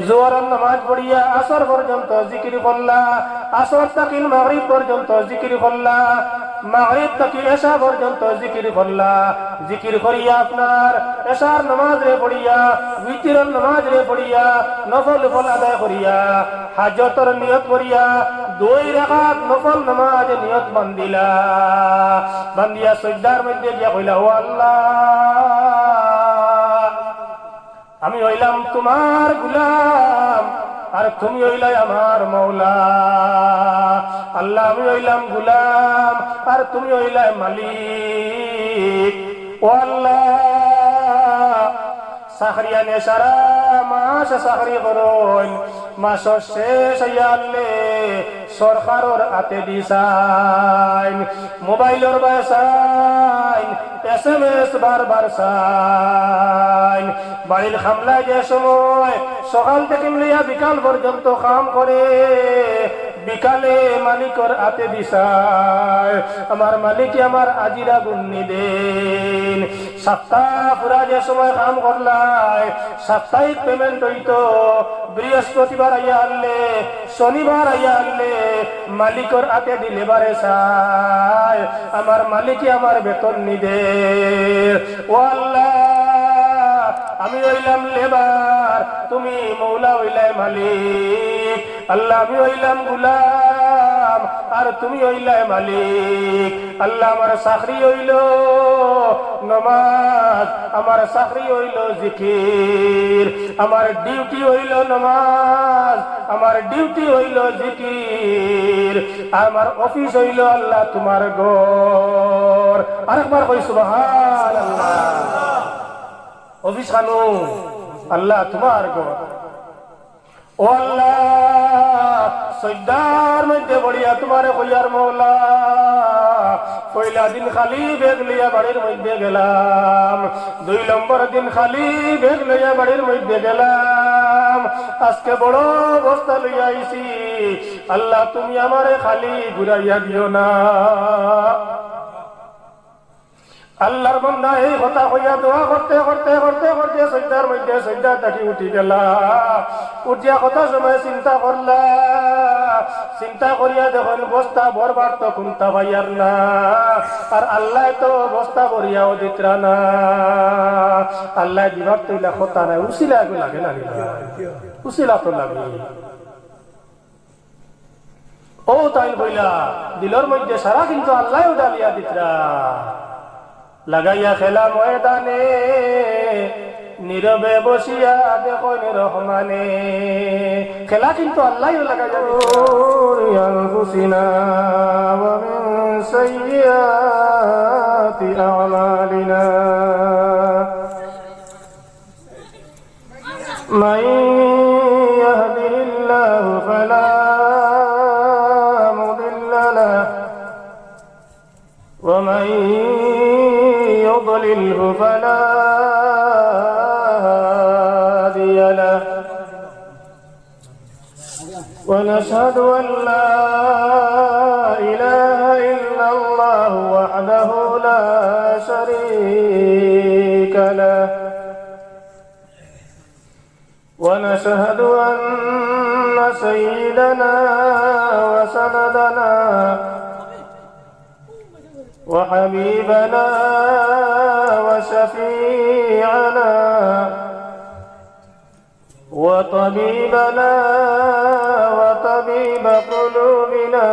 জোহরের নামাজ পড়িয়া আসর পর্যন্ত জিকির করলা, আসর থেকে মাগরিব পর্যন্ত জিকির করলা, মাগরিব থেকে এশা পর্যন্ত জিকির করলা। জিকির করিয়া আপনার এশার নামাজ রে পড়িয়া, উইতিরের নামাজ রে পড়িয়া, নফল ফল আদায় করিয়া, হাজতর নিয়ত করিয়া 2 রাকাত নফল নামাজ নিয়ত বান্দিলা। বান্দিয়া সিজদার মধ্যে গিয়া কইলা, ও আল্লাহ, আমি হইলাম তোমার গোলাম আর তুমি হইলাই আমার মওলা। আল্লাহ, আমি হইলাম গোলাম আর তুমি হইলাই মালিক। ও আল্লাহ, চাকরিয়ানে সারা মাস চাকরি করুন, মাসের শেষ আইয়ালে সরকারের হাতে দিছাইন, মোবাইলের বাসাইন, SMS বারবার চাইন। বাড়ির খামলায় যে সময় সকাল থেকে লইয়া বিকাল পর্যন্ত কাম করে, বিকালে মালিকর হাতে দিছায়, আমার মালিকে আমার আজিরা গুন্নি দেন। সপ্তাহ পুরা যে সময় কাম করলাই, সাপ্তাহিক পেমেন্ট হইতো, বৃহস্পতিবার আইয়া আনলে, শনিবার আইয়া আনলে মালিকর হাতে দিলে বারে চায়, আমার মালিকে আমার বেতন নিদে। ও আল্লাহ, আমি হইলাম লেবার, তুমি মৌলা হইলাই মালিক। আল্লাহ, আমি হইলাম গোলাম আর তুমি হইলাই মালিক। আল্লাহ, আমার চাকরি হইল নমাজ, আমার চাকরি হইল জিকির, আমার ডিউটি হইল নমাজ, আমার ডিউটি হইল জিকির, আমার অফিস হইল আল্লাহ তোমার ঘর। আরেকবার কই সুবহানাল্লাহ। অফিস খানো আল্লাহ তোমার ঘর। ও আল্লাহ, সজ্জার মধ্যে বড়িয়া তোমারে কইয়ার মওলা, পয়লা দিন খালি বেগ লইয়া বাড়ির মধ্যে গেলাম, 2 নম্বর দিন খালি বেগ লইয়া বাড়ির মধ্যে গেলাম, আজকে বড় বস্তা লইয়া আইছি। আল্লাহ, তুমি আমারে খালি ঘুরাইয়া দিও না। আল্লাহর বান্দা এই কথা কইয়া দোয়া করতে করতে করতে করতে সজ্জার মধ্যে সজ্জা থাকি উঠি গেলা। উঠিয়া কথা সময় চিন্তা করলা, চিন্তা করিয়া দেখুন বস্তা ভরবার তো কোনটা ভাইয়ার না, আর আল্লাহ তো বস্তা ভরিয়াও দিতরা না। আল্লাহ দিবার তো ইলা কথা নাই, উসিলা এগুলো লাগে না, উসিলা তো লাগে। ও তাই বইলা দিলর মধ্যে সারা কিন্তু আল্লাহ ডালিয়া দিতরা। লাগাইয়া খেলা ময়দানে, নীরবে বসিয়া দেখুন রহমানে, খেলা কিন্তু আল্লাহ লাগাইয়া আনফুসিনা ওয়া মিন সাইয়্যাতি আ'মালিনা মান ইয়াহদিহিল্লাহু ফালা মুদিল্লা লাহু ওয়া মান يضلله فلا هادي له ونشهد أن لا إله إلا الله وحده لا شريك له ونشهد أن سيدنا وسندنا وحبيبنا وشفيعنا وطبيبنا وطبيب قلوبنا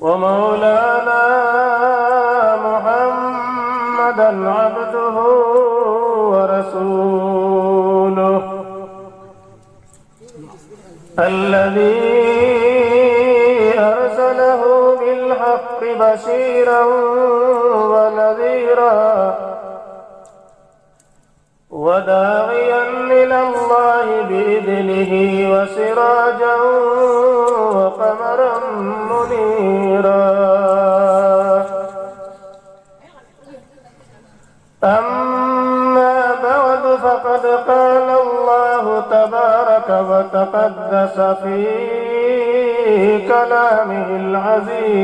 ومولانا محمدا عبده ورسوله الذي أرسله بالحق بشيرا ونذيرا وداعيا إلى الله بإذنه وسراجا وقمرا منيرا أما بعد فقد قال الله تبارك وتقدس في كلامه العظيم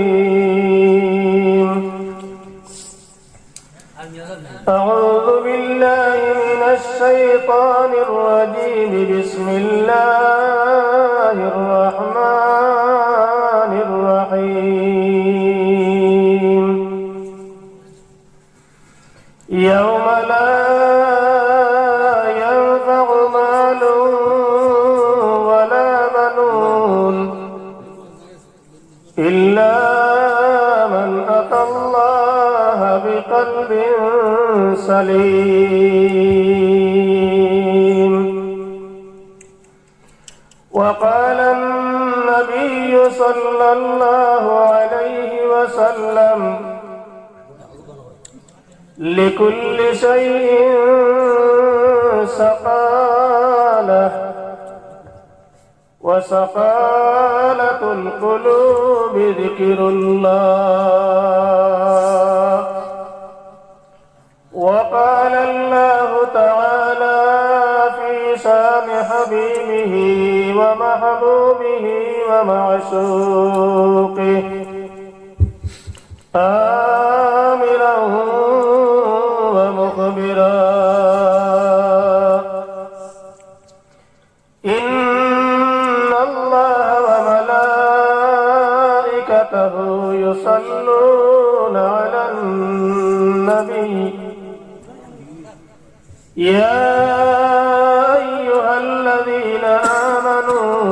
أعوذ بالله من الشيطان الرجيم. بسم الله الرحمن الرحيم. يوم لا ينفع مال ولا بنون إلا من أتى الله بقلب سليم. وقال النبي صلى الله عليه وسلم: لكل شيء سقالة، وسقالة القلوب ذكر الله. وقال الله تعالى في شان حبيبه ومحبوبه ومعشوقه آمرا ومخبرا: إن الله وملائكته يصلون على النبي يا أيها الذين آمنوا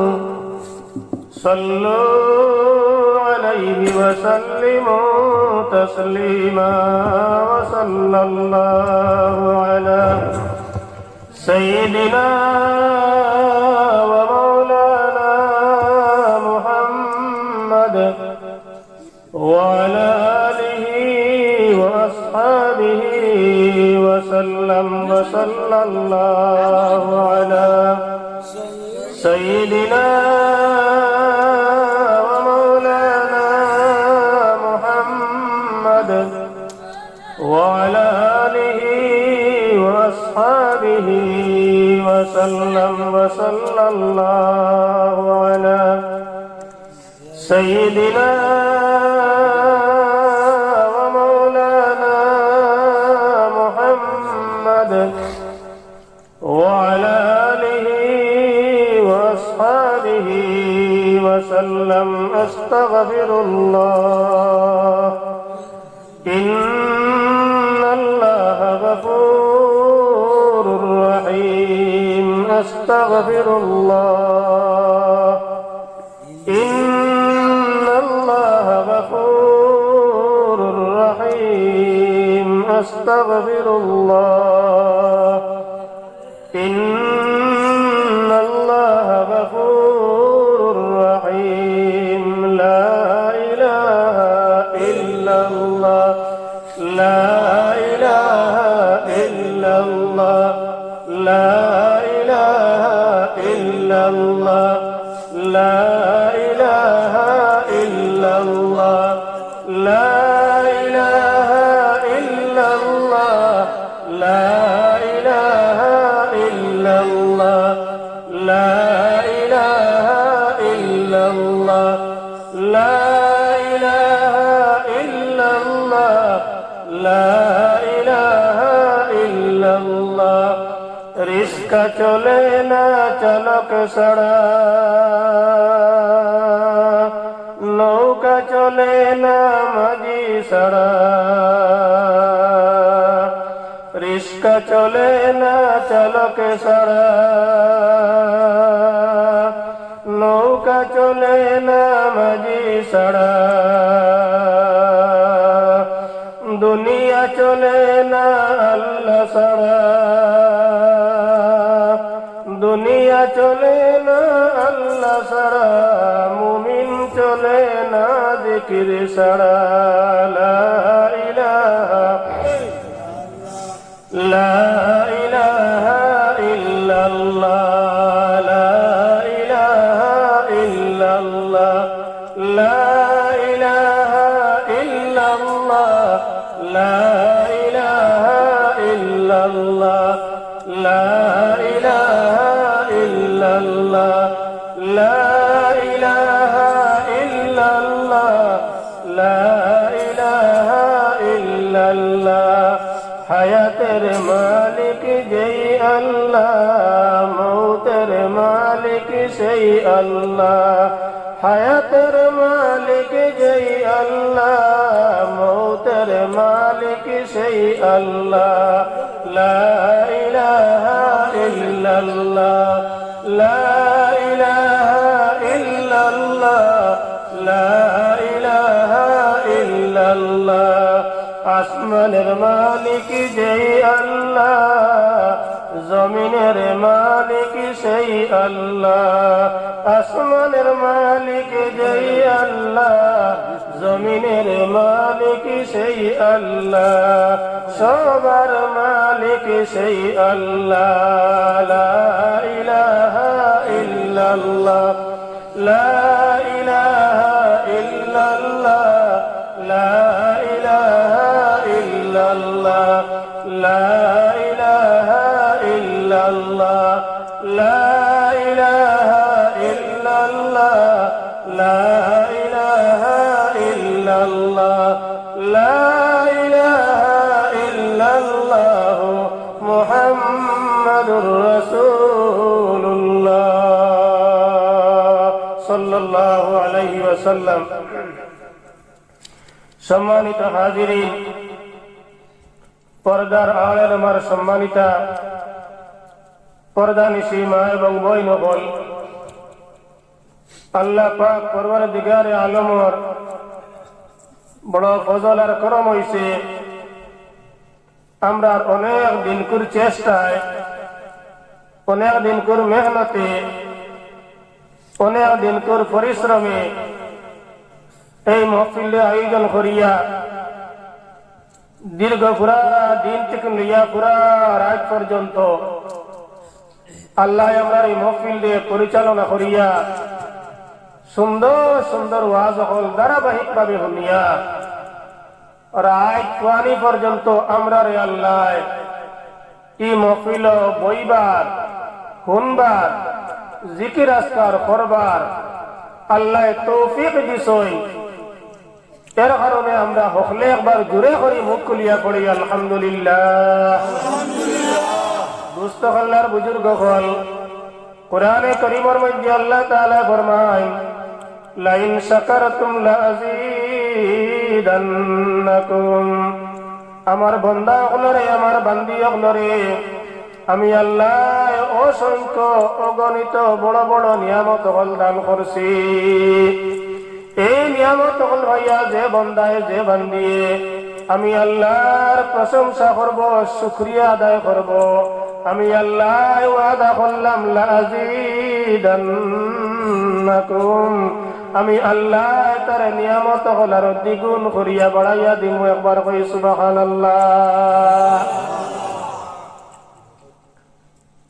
صلوا عليه وسلموا تسليما. وصلى الله على سيدنا ومولانا محمد وعلى آله وأصحابه وسلم. وصلى الله على سيدنا ومولانا محمد وعلى آله وأصحابه وسلم. وصلى الله على سيدنا ومولانا محمد وعلى آله وأصحابه وسلم. أستغفر الله. إن الله غفور رحيم. أستغفر الله. إن الله غفور رحيم. أستغفر الله. إن الله غفور رحيم. لا إله إلا الله. لا إله إلا الله. لا إله إلا الله. لا إله إلا الله. لا إله إلا الله. لا إله إلا الله. لا إله إلا الله. لا إله إلا الله. لا إله إلا الله. रिश्का चले ना चलक सड़ा, नौका चले ना मजी सड़ा। रिश्का चले ना चलक सड़ा, नौका चले ना मजी सड़ा। दुनिया चले ना अल्लाह सड़ा, दुनिया चले ना अल्लाह सड़ा। मुमिन चले ना जिक्र सड़ा। ला इलाहा ला इलाहा इल्लल्लाह। ला इलाहा इल्लल्लाह। ला इलाहा इल्लल्लाह। ला इलाहा इल्लल्लाह। ला इलाहा इल्लल्लाह। ला इलाहा इल्लल्लाह। ला इलाहा इल्लल्लाह। हयात আল্লাহ, মৌতের মালিক সেই আল্লাহ, হায়াতের মালিক যেই আল্লাহ, মৌতের মালিক সেই আল্লাহ। লা ইলাহা ইল্লাল্লাহ, লা ইলাহা ইল্লাল্লাহ, লা ইলাহা ইল্লাল্লাহ। আসমানের মালিক যেই আল্লাহ, জমিনের মালিক সেই আল্লাহ, আসমানের মালিক যেই আল্লাহ, জমিনের মালিক সেই আল্লাহ, সবার মালিক সেই আল্লাহ। লা ইলাহা ইল্লাল্লাহ, লা ইলাহা ইল্লাল্লাহ, লা ইলাহা ইল্লাল্লাহ, লা ইলাহা ইল্লাল্লাহ, লা ইলাহা ইল্লাল্লাহ, লা ইলাহা ইল্লাল্লাহ, লা ইলাহা ইল্লাল্লাহ, মুহাম্মাদুর রাসূলুল্লাহ সাল্লাল্লাহু আলাইহি ওয়াসাল্লাম। সম্মানিত হাজিরিন, পর্দার আড়ালের আমার সম্মানিতা পর্দানিশী মা এবং বোন হল, আল্লাহ পাক পরওয়ারদিগারে আলমর বড় ফজল আর করম হইছে। আমরা অনেক দিন করে চেষ্টায়, অনেক দিন করে মেহনতে, অনেক দিন করে পরিশ্রমে এই মহফিলে আয়োজন করিয়া দীর্ঘ পুরা দিন থেকে লইয়া পুরা রাত পর্যন্ত আল্লাহ আমরা এই মহফিল দিয়ে পরিচালনা করিয়া সুন্দর সুন্দর ওয়াজ হল ধারাবাহিক ভাবে শুনিয়া রাত কোয়ানি পর্যন্ত আমরা রে আল্লাহ এই মহফিল বইবার, শুনবার, জিকির আজকার করবার আল্লাহ তৌফিক দিছই। এর কারণে আমরা হকলে একবার জোরে করি মুখ খুলিয়া পড়ি আলহামদুলিল্লাহ। দুস্থ আল্লাহর বুজুর্গ হল, কুরআনে কারীমের মধ্যে আল্লাহ তাআলা ফরমায়, লাইন শাকারতুম লাযীদান্নাকুম। আমার বান্দা হলরে, আমার বান্দি হলরে আমি আল্লাহ অসংখ্য অগণিত বড় বড় নিয়ামত হল দান করছি। এই নিয়ামত হল ভাইয়া যে বন্দায় যে বান্দিয়ে আমি আল্লাহর প্রশংসা করব, শুকরিয়া আদায় করব। আমি আল্লাহ ওয়াদা করলাম লাযীদান্নাকুম, আমি আল্লাহ তার নিয়ামত হল আর দ্বিগুণ করিয়া বাড়াইয়া দিমু। একবার কই সুবহানাল্লাহ।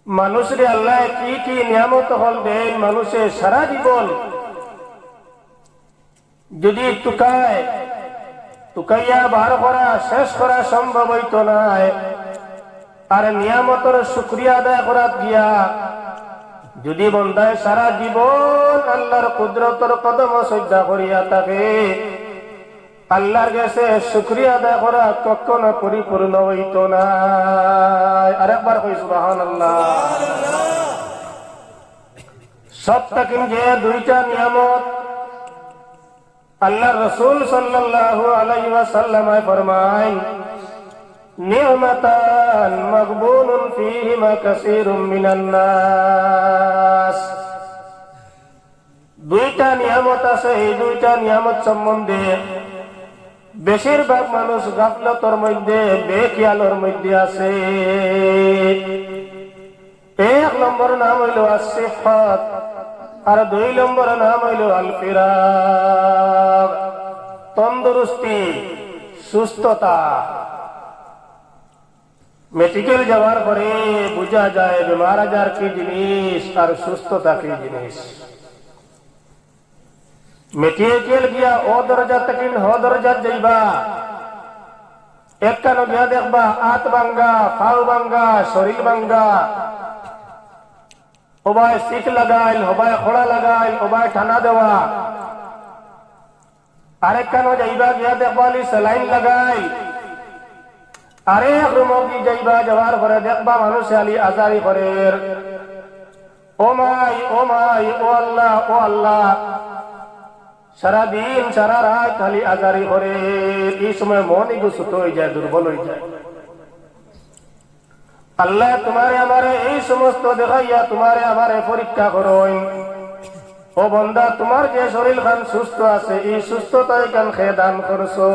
মানুষরে আল্লাহ কি কি নিয়ামত হল দেন, মানুষে সারা জীবন যদি টুকাইয়া বার করা শেষ করা সম্ভব হইত নাই। আর নিয়ামতের শুকরিয়া আদায় করা গিয়া যদি বন্দায় সারা জীবন আল্লাহর কুদরতর কদম সজ্জা করিয়া থাকে, আল্লাহর কাছে শুকরিয়া আদায় করা কখনো পরিপূর্ণ হইত না। আরেকবার কই সুবহানাল্লাহ। সব থেকে যে দুইটা নিয়ামত আল্লাহর রাসূল সাল্লাল্লাহু আলাইহি ওয়াসাল্লাম ফরমায়, নি'মাতান মাগবুনুন ফীহিমা কাসীরুম মিনান নাস। দুইটা নিয়ামত আছে, এই দুইটা নিয়ামত সম্বন্ধে বেশিরভাগ মানুষ গাফলতর মধ্যে, বেখেয়ালের মধ্যে আছে। এক নম্বর নাম হইল আসিহাত, আর দুই নম্বর নাম হইল আল ফিরাগ, তন্দুরুস্তি, সুস্থতা। মেডিকেল যাওয়ার পরে বোঝা যায় বেমার আজার কি জিনিস আর সুস্থতা কি জিনিস। মেডিকেল গিয়া ও দরজা থেকে হ দরজা যাইবা, একটা গিয়া দেখবা হাত ভাঙ্গা, পাও ভাঙ্গা, শরীর ভাঙ্গা, ওবায় শিখ লাগাইল, হবায় খোড়া লাগাইল, ওবায় ঠানা দেওয়া। আরেকখানো যাইবা গিয়া দেখবালি সেলাইন লাগাইল, আরে রুমক দি যাইবা যাওয়ার পরে দেখবা মানুষ আলী আজারি করে ও মাই ও মাই ও আল্লাহ ও আল্লাহ, সারাদিন সারা রাত খালি আজারি করে। এই সময় মনই গুছুত হয়ে যায়, দুর্বল হয়ে যায়। আল্লাহ তোমারে আমারে এই সমস্ত দেখাইয়া তোমারে আমারে পরীক্ষা করোই। ও বন্দা, তোমার যে শরীর খান সুস্থ আছে, এই সুস্থতাই কান খেয়ে দান করছো।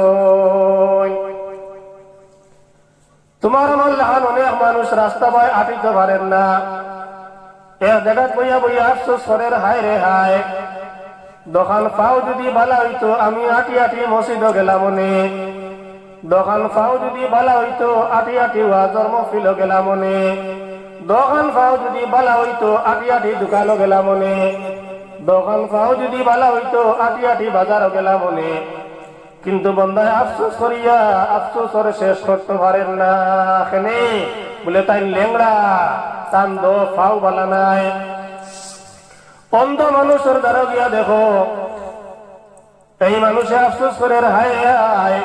তোমার আমার লাহান অনেক মানুষ রাস্তা পায় আটিতে পারেন না, এক জায়গায় বইয়া বইয়া আফসোস করেন, হায় রে হায়, দোকান পাও যদি বালা হইতো আমি আটি আটি মসজিদ গেলাম মনে, দোকান পাও যদি বালা হইতো আটি আটি ওয়াজর মহফিল গেলাম মনে, দোকান পাও যদি বালা হইতো আটি আটি দোকানও গেলাম মনে, দোকান পাও যদি বালা হইতো আটি আটি বাজারও গেলাম মনে। কিন্তু বন্ধায় আফসোস করিয়া আফসোস করে শেষ করতে পারেন না। কেনে বলে তাই লেংড়া চান্দ ফাও বালা নাই। অন্ধ মানুষের দ্বারা গিয়া দেখো, এই মানুষে আফসোস করে হায় হায়,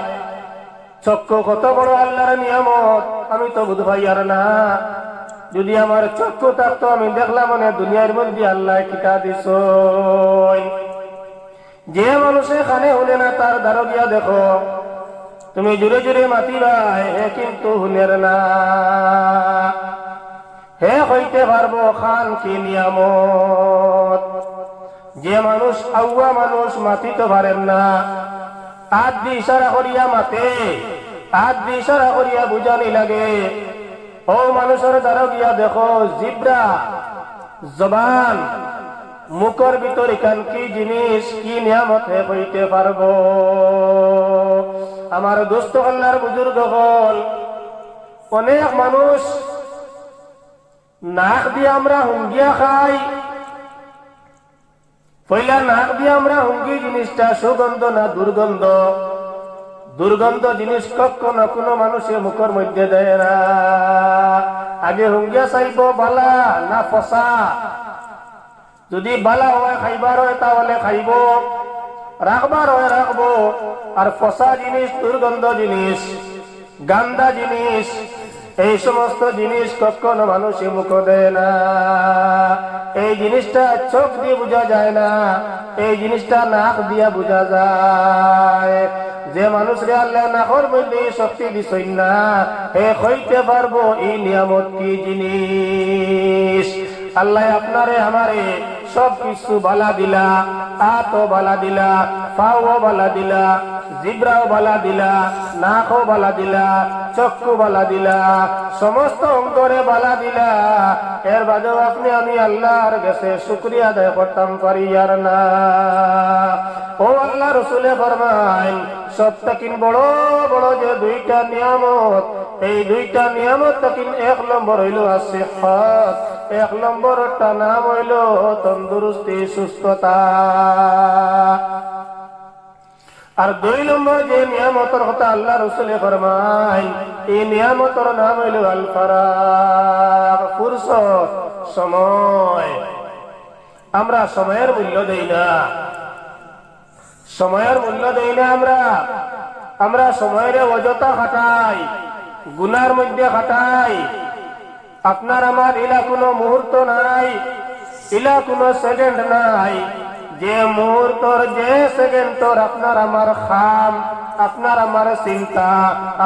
চক্ষু কত বড় আল্লাহর নিয়ামত, আমি তো বুঝ ভাই আর না। যদি আমার চক্ষু থাকতো আমি দেখলাম মনে দুনিয়ার মধ্যে আল্লাহ কিতা দিস। যে মানুষে খানে শুনে না তার দ্বারা গিয়া দেখো, তুমি জোরে জোরে মাতিবা হে কিন্তু শুনের না, হে হইতে পারবো খান কি নিয়ামত। যে মানুষ আউয়া মানুষ মাতিতে পারেন না, হাত দিয়ে ইশারা করিয়া মাতে, হাত দিয়ে ইশারা করিয়া বুঝানি লাগে। ও মানুষের দ্বারা গিয়া দেখো, জিব্রা জবান মুখর ভিতর এখান কি জিনিস কি নিয়ামত হে হইতে পারবো। আমার দোস্ত আল্লাহর বুজুর্গ হল, অনেক মানুষ নাক দিয়ে আমরা হুঙ্গিয়া খাই। পয়লা নাক দিয়ে আমরা হুঙ্গি জিনিসটা সুগন্ধ না দুর্গন্ধ? দুর্গন্ধ জিনিস কখনো কোনো মানুষের মুখের মধ্যে দেয় না। আগে হুঙ্গিয়া চাইব বালা না পচা। যদি বালা হয় খাইবার হয় তাহলে খাইব, রাখবার হয় রাখবো। আর পচা জিনিস, দুর্গন্ধ জিনিস, গান্দা জিনিস, এই সমস্ত জিনিস কখনো মানুষের মুখ দেয় না। এই জিনিসটা চোখ দিয়ে বোঝা যায় না, এই জিনিসটা নাক দিয়া বোঝা যায়। যে মানুষরে আল্লাহ নাকর মধ্যে শক্তি দিছই না, হে হইতে পারবো এই নিয়ামত কি জিনিস। আল্লাহ আপনারে আমারে সব কিছু বালা দিলা, হাতও বালা দিলা, পাও বালা দিলা, জিব্রাও বালা দিলা, নাকও বালা দিলা, চক্ষু বালা দিলা, সমস্ত অঙ্গরে বালা দিলা। এর বাদেও আপনি আমি আল্লাহর কাছে শুকরিয়া আদায় করতাম পারি আর না। ও আল্লাহ রসুলে ফরমায়, সব তাকিন বড় বড় যে দুইটা নিয়ামত, এই দুইটা নিয়ামত তাকিন এক নম্বর হইল আসিহাত, এক নম্বরটা নাম হইল তন্দুরুস্তি সুস্থতা। আর দুই নম্বর যে নিয়ামতের কথা আল্লাহ রসুলে ফরমায়, এই নিয়ামতের নাম হইল আল ফারাগ, ফুরসত, সময়। আমরা সময়ের মূল্য দেই না, সময়ের মূল্য দেই না। আমরা সময়ের অযথা খাটাই, গুনার মধ্যে খাটাই। আপনার আমার ইলা কোনো মুহূর্ত নাই, ইলা কোনো সেকেন্ড নাই, যে মুহূর্তর যে সেকেন্ডর আপনার আমার খাম, আপনার আমার চিন্তা,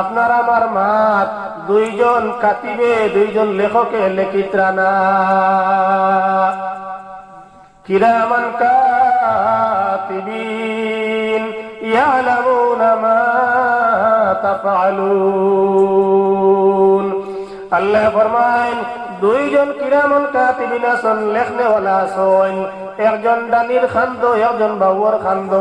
আপনার আমার মাত, দুইজন কাতিবে, দুইজন লেখকে লেখিত্রা না। কিরামান কাতিবিন ইয়ালামুনা মা তাফআলুন। আল্লাহ ফরমায়, দুইজন কিরামান কাতিবিন আছেন, লেখনেওয়ালা আছেন। একজন ডানির খান্দ, একজন বাবুর খান্দ।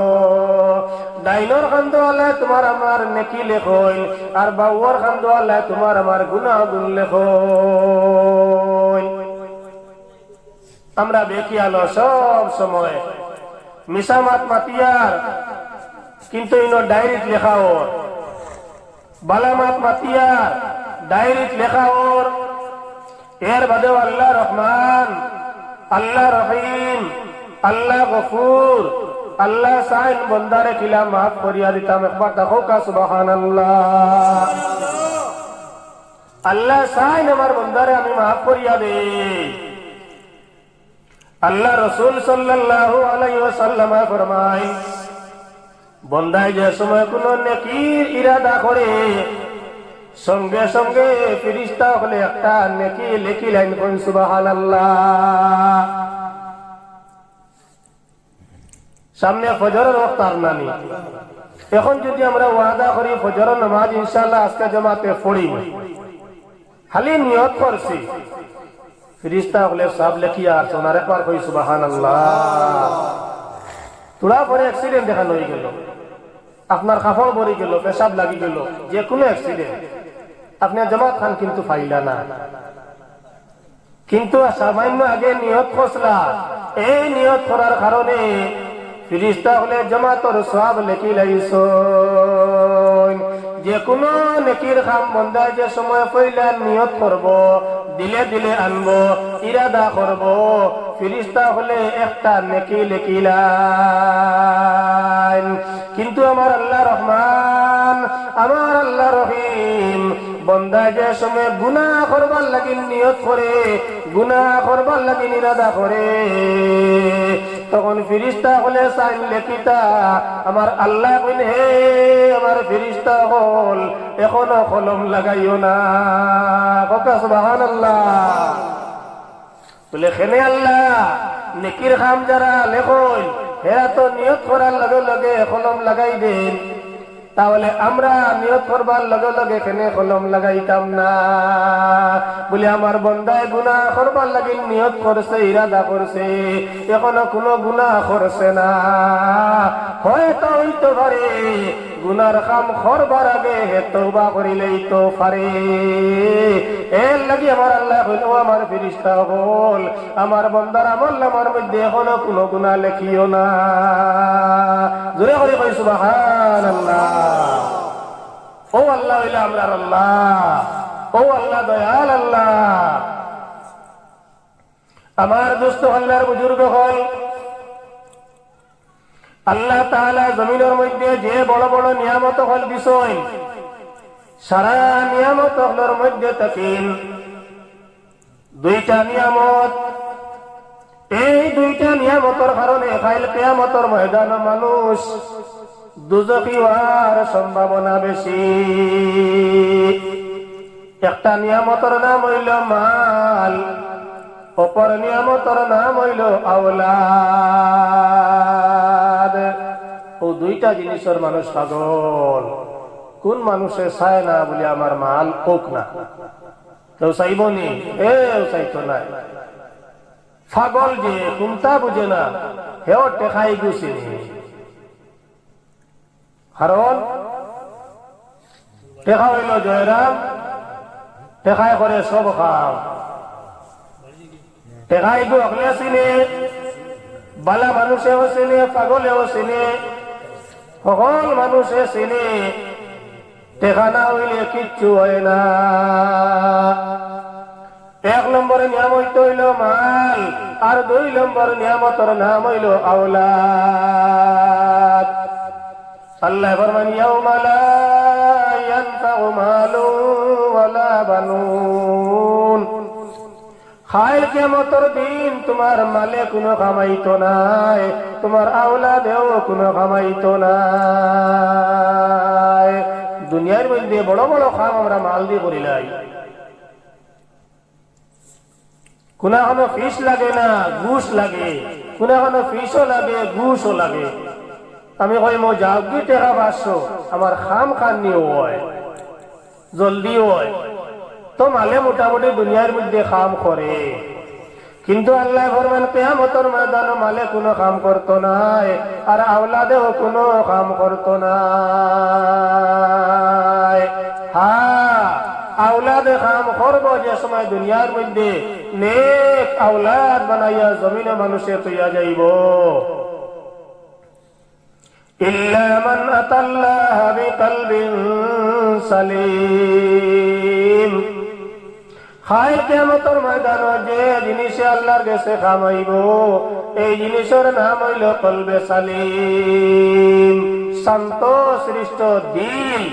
ডাইনর খান্দ আল্লাহ তোমার আমার নেকি লেখইন, আর বাবুর খান্দ আল্লাহ তোমার আমার গুনাহ গুণ লেখইন। আমরা বেকিয়ালো সব সময় মিসামাত মাতিয়ার, কিন্তু ইনো ডায়েরিত লেখা ওর। বালামাত মাতিয়ার ডায়েরিত লেখা ওর। এর বাদেও আল্লাহ রহমান, আল্লাহ রহিম, আল্লাহ গফুর, আল্লাহ সাইন বন্দারে কিলা মাফ করিয়া দিতাম। একবার দেখো কা সুবহানাল্লাহ। আল্লাহ চাইন আমার বন্দারে আমি মাফ করিয়া দে। আল্লাহ রসুল সাল্লাল্লাহু আলাইহি ওয়াসাল্লাম ফরমায়, বন্দায় যে সময় কোন নেকির ইরাদা করে সঙ্গে সঙ্গে ফেরেশতা হলে একটা নেকি লিখিলেন, কোন সুবহানাল্লাহ। সামনে ফজরের ওয়াক্ত আর নানি, এখন যদি আমরা ওয়াদা করি ফজরের নামাজ ইনশাআল্লাহ আজকে জামাতে পড়ি, খালি নিয়ত করছি, ফেরেশতা হলে সব লিখিয়া আর সোনারে পার কই সুবহানাল্লাহ। তোরা পরে অ্যাক্সিডেন্ট দেখানো হয়ে গেল, আপনার কাপড় ভরে গেল, পেশাব লাগি গেল, যে কোনো অ্যাক্সিডেন্ট, আপনি জামাত খান কিন্তু ফাইলা না। কিন্তু সামান্য আগে নিয়ত করছিলা, এই নিয়ত করার কারণে ফেরেশতা হলে জামাতের সওয়াব লিখি লাইছো। যে কোনো নেকির কাম বন্দায় যে সময় পয়লা নিয়ত করব, দিলে দিলে আনবো, ইরাদা করব, ফেরেশতা হলে একটা নেকি লিখিলাম। কিন্তু আমার আল্লাহ রহমান, আমার আল্লাহ রহিম, বন্দায় যে সময় গুনাহ করবার লাগি নিয়ত করে, গুনাহ করবার লাগি ইরাদা করে, তখন ফেরেশতা হলে সাইন লেখিতা। আমার আল্লাহ কইন, হে আমার ফেরেশতা হল, এখনো কলম লাগাইও না। কথা সুবহানাল্লাহ। বলে খেনে আল্লাহ নেকির কাম যারা লেখল, হেরা তো নিয়ত করার লগে লগে কলম লাগাই দেন, তাহলে আমরা নিয়ত করবার লগে লগে কেনে কলম লাগাইতাম না? বলে আমার বন্দায় গুনাহ করবার লাগি নিয়ত করছে, ইরাদা করছে, এখনো কোনো গুনাহ করছে না। হয়তো হইতে পারে গুনার কাম করবার আগে হে তওবা করিলেই তো পারে। এর লাগি আমার আল্লাহ কইল, আমার ফেরেশতা হল, আমার বন্দার আমল নামার মধ্যে এখনো কোনো গুনাহ লেখিও না। জোরে করে কই সুবহানাল্লাহ। ও আল্লাহ হইল আমরার আল্লাহ, ও আল্লাহ দয়াল আল্লাহ। আমার দোস্ত আল্লাহর বুজুর্গ হল, আল্লাহ তাআলা জমিনের মধ্যে যে বড় বড় নিয়ামত হল দিছেন, সারা নিয়ামত হলের মধ্যে থাকিন দুইটা নিয়ামত। এই দুইটা নিয়ামতের কারণে কাল কিয়ামতের ময়দানে মানুষ দুজখী হওয়ার সম্ভাবনা বেশি। একটা নিয়ামতের নাম হইল মাল, অপর নিয়ামতের নাম হইল আওলাদ। ও দুইটা জিনিসের মানুষ পাগল। কোন মানুষে চায় না বলে আমার মাল হোক না? কেউ চাইব নি? চাইতো না। পাগল যে কোনটা বুঝে না, হেও টেকাই গুছি, কারণ টেকা হইল জয়রাম, টেকাই করে সব খাম। টেকাই গু অকলে চিনে, বালা মানুষেও চিনে, পাগলেও চিনে, সকল মানুষে চিনে। টেকা না হইলে কিচ্ছু হয় না। এক নম্বরে নিয়ামত হইল মাল, আর দুই নম্বর নিয়ামতের নাম হইল আওলাদ। আল্লাহ ফরমান, ইয়াউমা লা ইয়ানফাউ মালুন ওয়ালা বানুন। কাল কিয়ামতের দিন তোমার মালে কোনো কামাইতো নাই, তোমার আওলাদেও কোনো কামাইতো নাই। দুনিয়ার মধ্যে বড় বড় কাম আমরা মাল দিয়ে করিলাই, কোনা কোনো ফিস লাগে না, ঘুষ লাগে। কোনা কোনো ফিসও লাগে, ঘুষও লাগে। আমি কই মো যাওগি টেকা 500, আমার খাম খাননি হয়, জলদি হয়, তো মালে মোটামুটি দুনিয়ার মধ্যে কাম করে। কিন্তু আল্লাহ ফরমান কিয়ামতের ময়দানে মালে কোনো কাম করতো নাই, আর আওলাদেও কোনো কাম করতো নাই। হ্যাঁ, আওলাদে কাম করবো যে সময় দুনিয়ার মধ্যে নেক আওলাদ বানাইয়া জমিনে মানুষে তৈয়া যাইব। ইল্লা মান আতাল্লাহ বিকলবিন সালিম। কাল কিয়ামতের ময়দানে যে জিনিসে আল্লাহর কাছে কামাইব, এই জিনিসের নাম হইল কলবে সালিম, শান্ত সৃষ্ট দিল।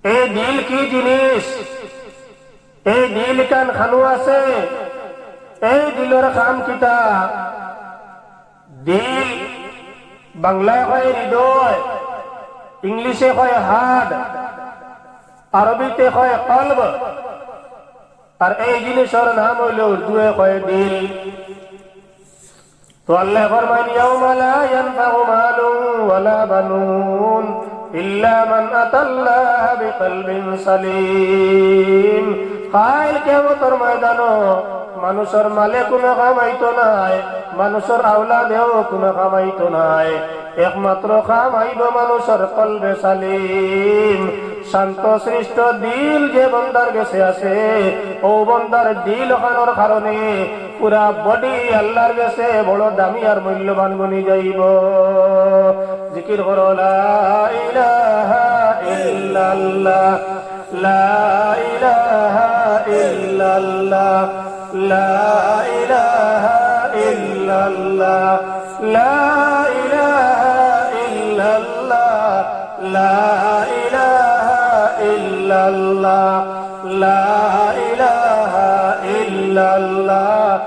এই দিল কি জিনিস? এই দিল কান খানু আছে, এই দিলের খাম কিতা? দিল বাংলায় হয় হৃদয়, ইংলিশে হয় হার্ট, আরবিতে হয় কলব, আর এই জিনিসের নাম হইল উর্দুয়ে হয় দিল। তো আল্লাহ ফরমান ইয়াউমা লা ইয়ানফাউ মালুন ওয়ালা বানুন ইল্লা মান আতাল্লাহ বিকলবিন সালিম। কাল কিয়ামতের ময়দানো মানুষের মালে কোনো কামাইতো নাই, মানুষের আওলাদেও কোনো কামাইতো নাই, একমাত্র কামাইব মানুষের কলবে সালিম। শান্ত সৃষ্ট দিল যে বন্দার কাছে আছে, ও বন্দার দিল খানোর কারণে পুরা বডি আল্লাহর কাছে বড় দামি আর মূল্যবান বনি যাইব। জিকির করো লা ইলাহা ইল্লাল্লাহ, লা ইলাহা ইল্লাল্লাহ, লা ইলাহা ইল্লাল্লাহ, লা ইলাহা ইল্লাল্লাহ, লা ইলাহা ইল্লাল্লাহ, লা ইলাহা ইল্লাল্লাহ,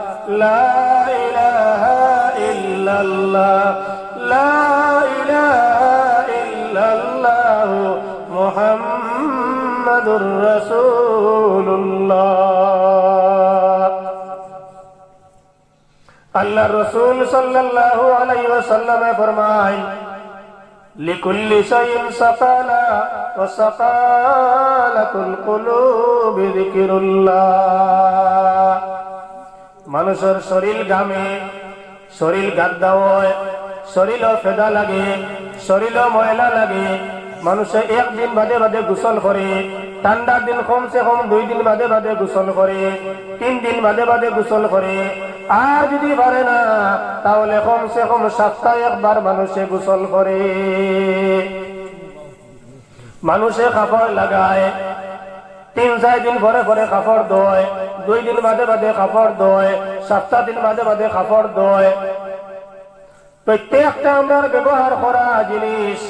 লা ইলাহা ইল্লাল্লাহ, লা ইলাহা ইল্লাল্লাহ মুহাম্মাদুর রাসূলুল্লাহ। আল্লাহ রাসূল সাল্লাল্লাহু আলাইহি ওয়াসাল্লাম ফরমায় লিকুল্লি শাইইন সাকালা ওয়া সাকালাতুল কুলুবি যিকরুল্লাহ। মানুষের শরীর ঘামে, শরীর গাদ্দা হয়, শরীরও ফেদা লাগে, শরীরও ময়লা লাগে। মানুষে একদিন বাদে বাদে গোসল করে, ঠান্ডার দিন কমসে কম 2 দিন বাদে বাদে গোসল করে, 3 দিন বাদে বাদে গোসল করে। আর যদি পারে না তাহলে কমসে কম সপ্তাহে একবার মানুষে গোসল করে। মানুষে কাপড় লাগায়, 3-4 দিন পরে পরে কাপড় ধোয়, 2 দিন বাদে বাদে কাপড় ধোয়, 7 দিন বাদে বাদে কাপড় ধোয়। প্রত্যেকটা আমার ব্যবহার করা জিনিস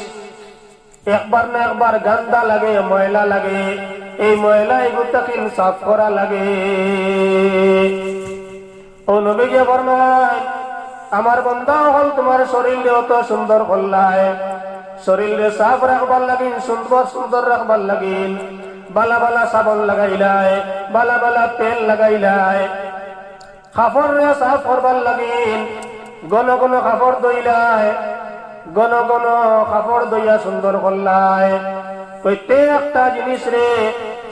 একবার না একবার গান্দা লাগে, ময়লা লাগে। এই ময়লা এগুলোকে সাফ করা লাগে। ও নবীজি ফরমান আমার বান্দা হল তোমার শরীরে অত সুন্দর করলায়, শরীরে সাফ রাখবার লাগিন, সুন্দর সুন্দর রাখবার লাগিন, বালা বালা সাবন লাগাইলাই, বালা বালা তেল লাগাইলাই, কাপড় সাফ করবার লাগিন, গণ গণ কাপড় দইলাই, গণ গণ কাপড় দইয়া সুন্দর করলাই। প্রত্যেকটা জিনিস রে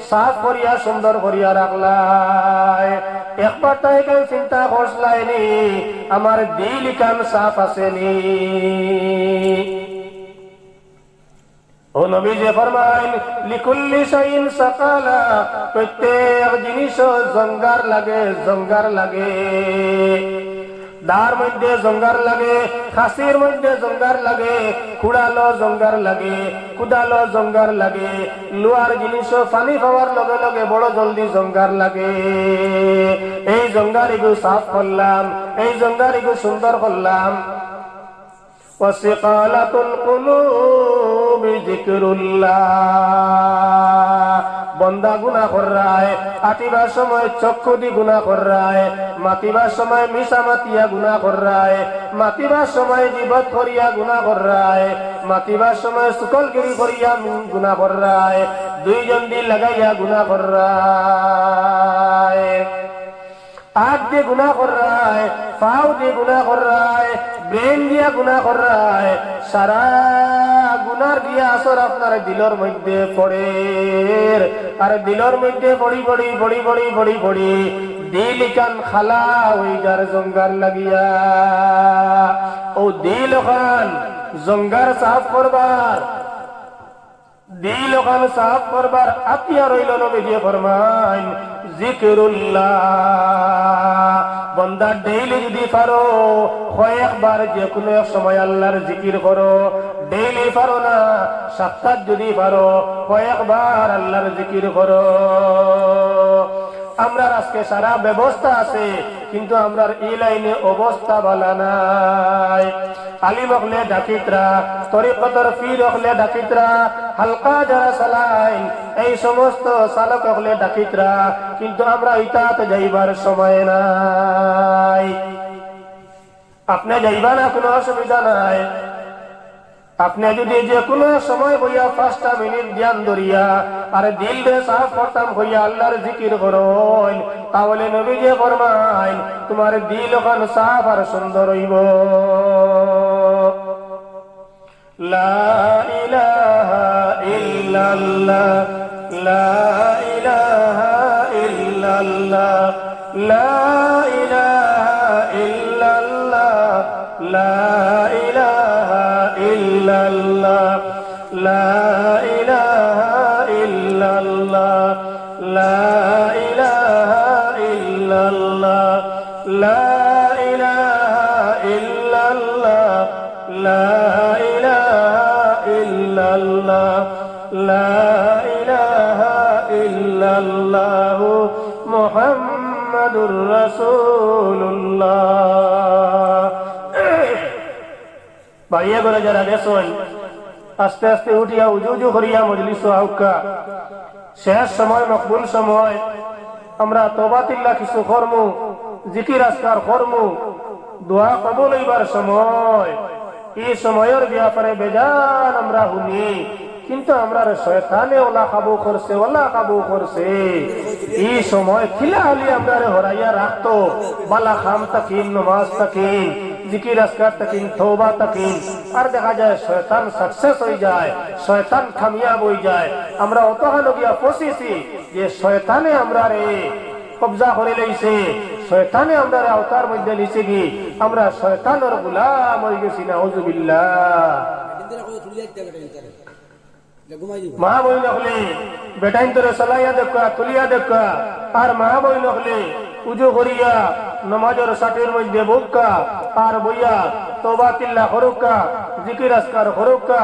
সাফ করিয়া সুন্দর করিয়া রাখলাই। একবার তাই কেন চিন্তা করছলাইনি আমার দিল কান সাফ আসেনি? ও নবীজি ফরমাইন লিকুল্লি শাইইন সাকালা, প্রত্যেক জিনিস জঙ্গার লাগে, জঙ্গার লাগে। দার মধ্যে জঙ্গার লাগে, খাসির মধ্যে জঙ্গার লাগে, কুড়ালো জঙ্গার লাগে, কুদালো জঙ্গার লাগে। লোহার জিনিস পানি পাওয়ার লগে লগে বড় জলদি জঙ্গার লাগে। এই জঙ্গারিগু সাফ করলাম, এই জঙ্গারিগু সুন্দর করলাম। ওয়াসিকালাতুল কুলুবি যিকরুল্লাহ। বন্দা গুনাহ কররায়, আটিবার সময় চক্ষু দি গুনাহ কররায়, মাতিবার সময় মিশা মাতিয়া গুনাহ কররায়, মাতিবার সময় গীবত করিয়া গুনাহ কররায়, মাতিবার সময় সুকলগিরি করিয়া গুনাহ কররায়, 2 জন দি লাগাইয়া গুনাহ কররায়, आग দিয়ে গুনাহ কর रहा है, पाव দিয়ে গুনাহ কর रहा है, ব্রেন দিয়ে গুনাহ কর रहा है। সারা গুনার দিয়া আসর আপনার দিলের মধ্যে পড়ে, আর দিলের মধ্যে পড়ি পড়ি পড়ি পড়ি পড়ি পড়ি দিল কান খালা ওই যার জঙ্গার লাগিয়া। ও দিল খান জঙ্গার সাফ করবার, দিল খান সাফ করবার আতিয়া রইল। নবীজি ফরমান জিকরুল্লাহ। বান্দা ডেইলি যদি পারো কয়েকবার যে কোনো এক সময় আল্লাহর জিকির করো, ডেইলি পারো না সপ্তাহ যদি পারো কয়েকবার আল্লাহর জিকির করো। আমরা আজকে সারা ব্যবস্থা আছে, কিন্তু আমরার এই লাইনে অবস্থা ভালো নাই। আলিম হলে ডাকিতরা, তরিকতর পীর হলে ডাকিতরা, হালকা যারা চালায় এই সমস্ত চালক হলে ডাকিতরা, কিন্তু আমরা ইতাতে যাইবার সময় নাই। আপনি যাইবা না, কোনো অসুবিধা নাই। আপনি যদি যে কোনো সময় বইয়া 5টা মিনিট ধ্যান ধরিয়া আর দিল রে সাফ করতাম হইয়া আল্লাহর জিকির করুন, তাহলে নবী যে ফরমাইন তোমার দিল ওখান সাফ আর সুন্দর হইব। লা ইলাহা ইল্লাল্লাহ, লা ইলাহা ইল্লাল্লাহ, লা ইলাহা ইল্লাল্লাহ, লা ইলাহা ইল্লাল্লাহ, লা ইলাহা ইল্লাল্লাহ, লা ইলাহা ইল্লাল্লাহ, লা ইলাহা ইল্লাল্লাহ, লা ইলাহা ইল্লাল্লাহ, লা ইলাহা ইল্লাল্লাহ মুহাম্মাদুর রাসূলুল্লাহ। বাইয়া করে যারা গেছেন আস্তে আস্তে উঠিয়া উজু উজু করিয়া মজলিস আউকা। শেষ সময় মকবুল সময় আমরা তওবাতিল্লাহ কিছু কর্ম, জিকির আজকার কর্ম, দোয়া কবুল হইবার সময়, এই সময়ের ব্যাপারে বেজান আমরা শুনি, কিন্তু আমরা শয়তানে ওলা কাবু করছে, ওলা কাবু করছে। এই সময় খিলা হলি আমরা হরাইয়া রাখতো, বালা খাম তাকিন, নমাজ তাকিন, জিকির আজকার তাকিন, তওবা তাকিন, আর দেখা যায় শয়তান সাকসেস হয়ে যায়, শয়তান কামিয়াব হয়ে যায়। আমরা অতহান গিয়া পৌঁছেছি যে শয়তানে আমরা রে কবজা করে লইছে, শয়তানে আমরা আওতার মধ্যে নিচে গিয়ে আমরা শয়তানের গোলাম হয়ে গেছি। নাউজুবিল্লাহ। মা বই নকলে বেটাইন তোরে চলাইয়া দেখা, তুলিয়া দেখা, আর মা বই নকলে উজু করিয়া নমাজের সাটির মধ্যে বুকা আর বইয়া তওবাতিল্লাহ করুকা, জিকির আজকার করুকা,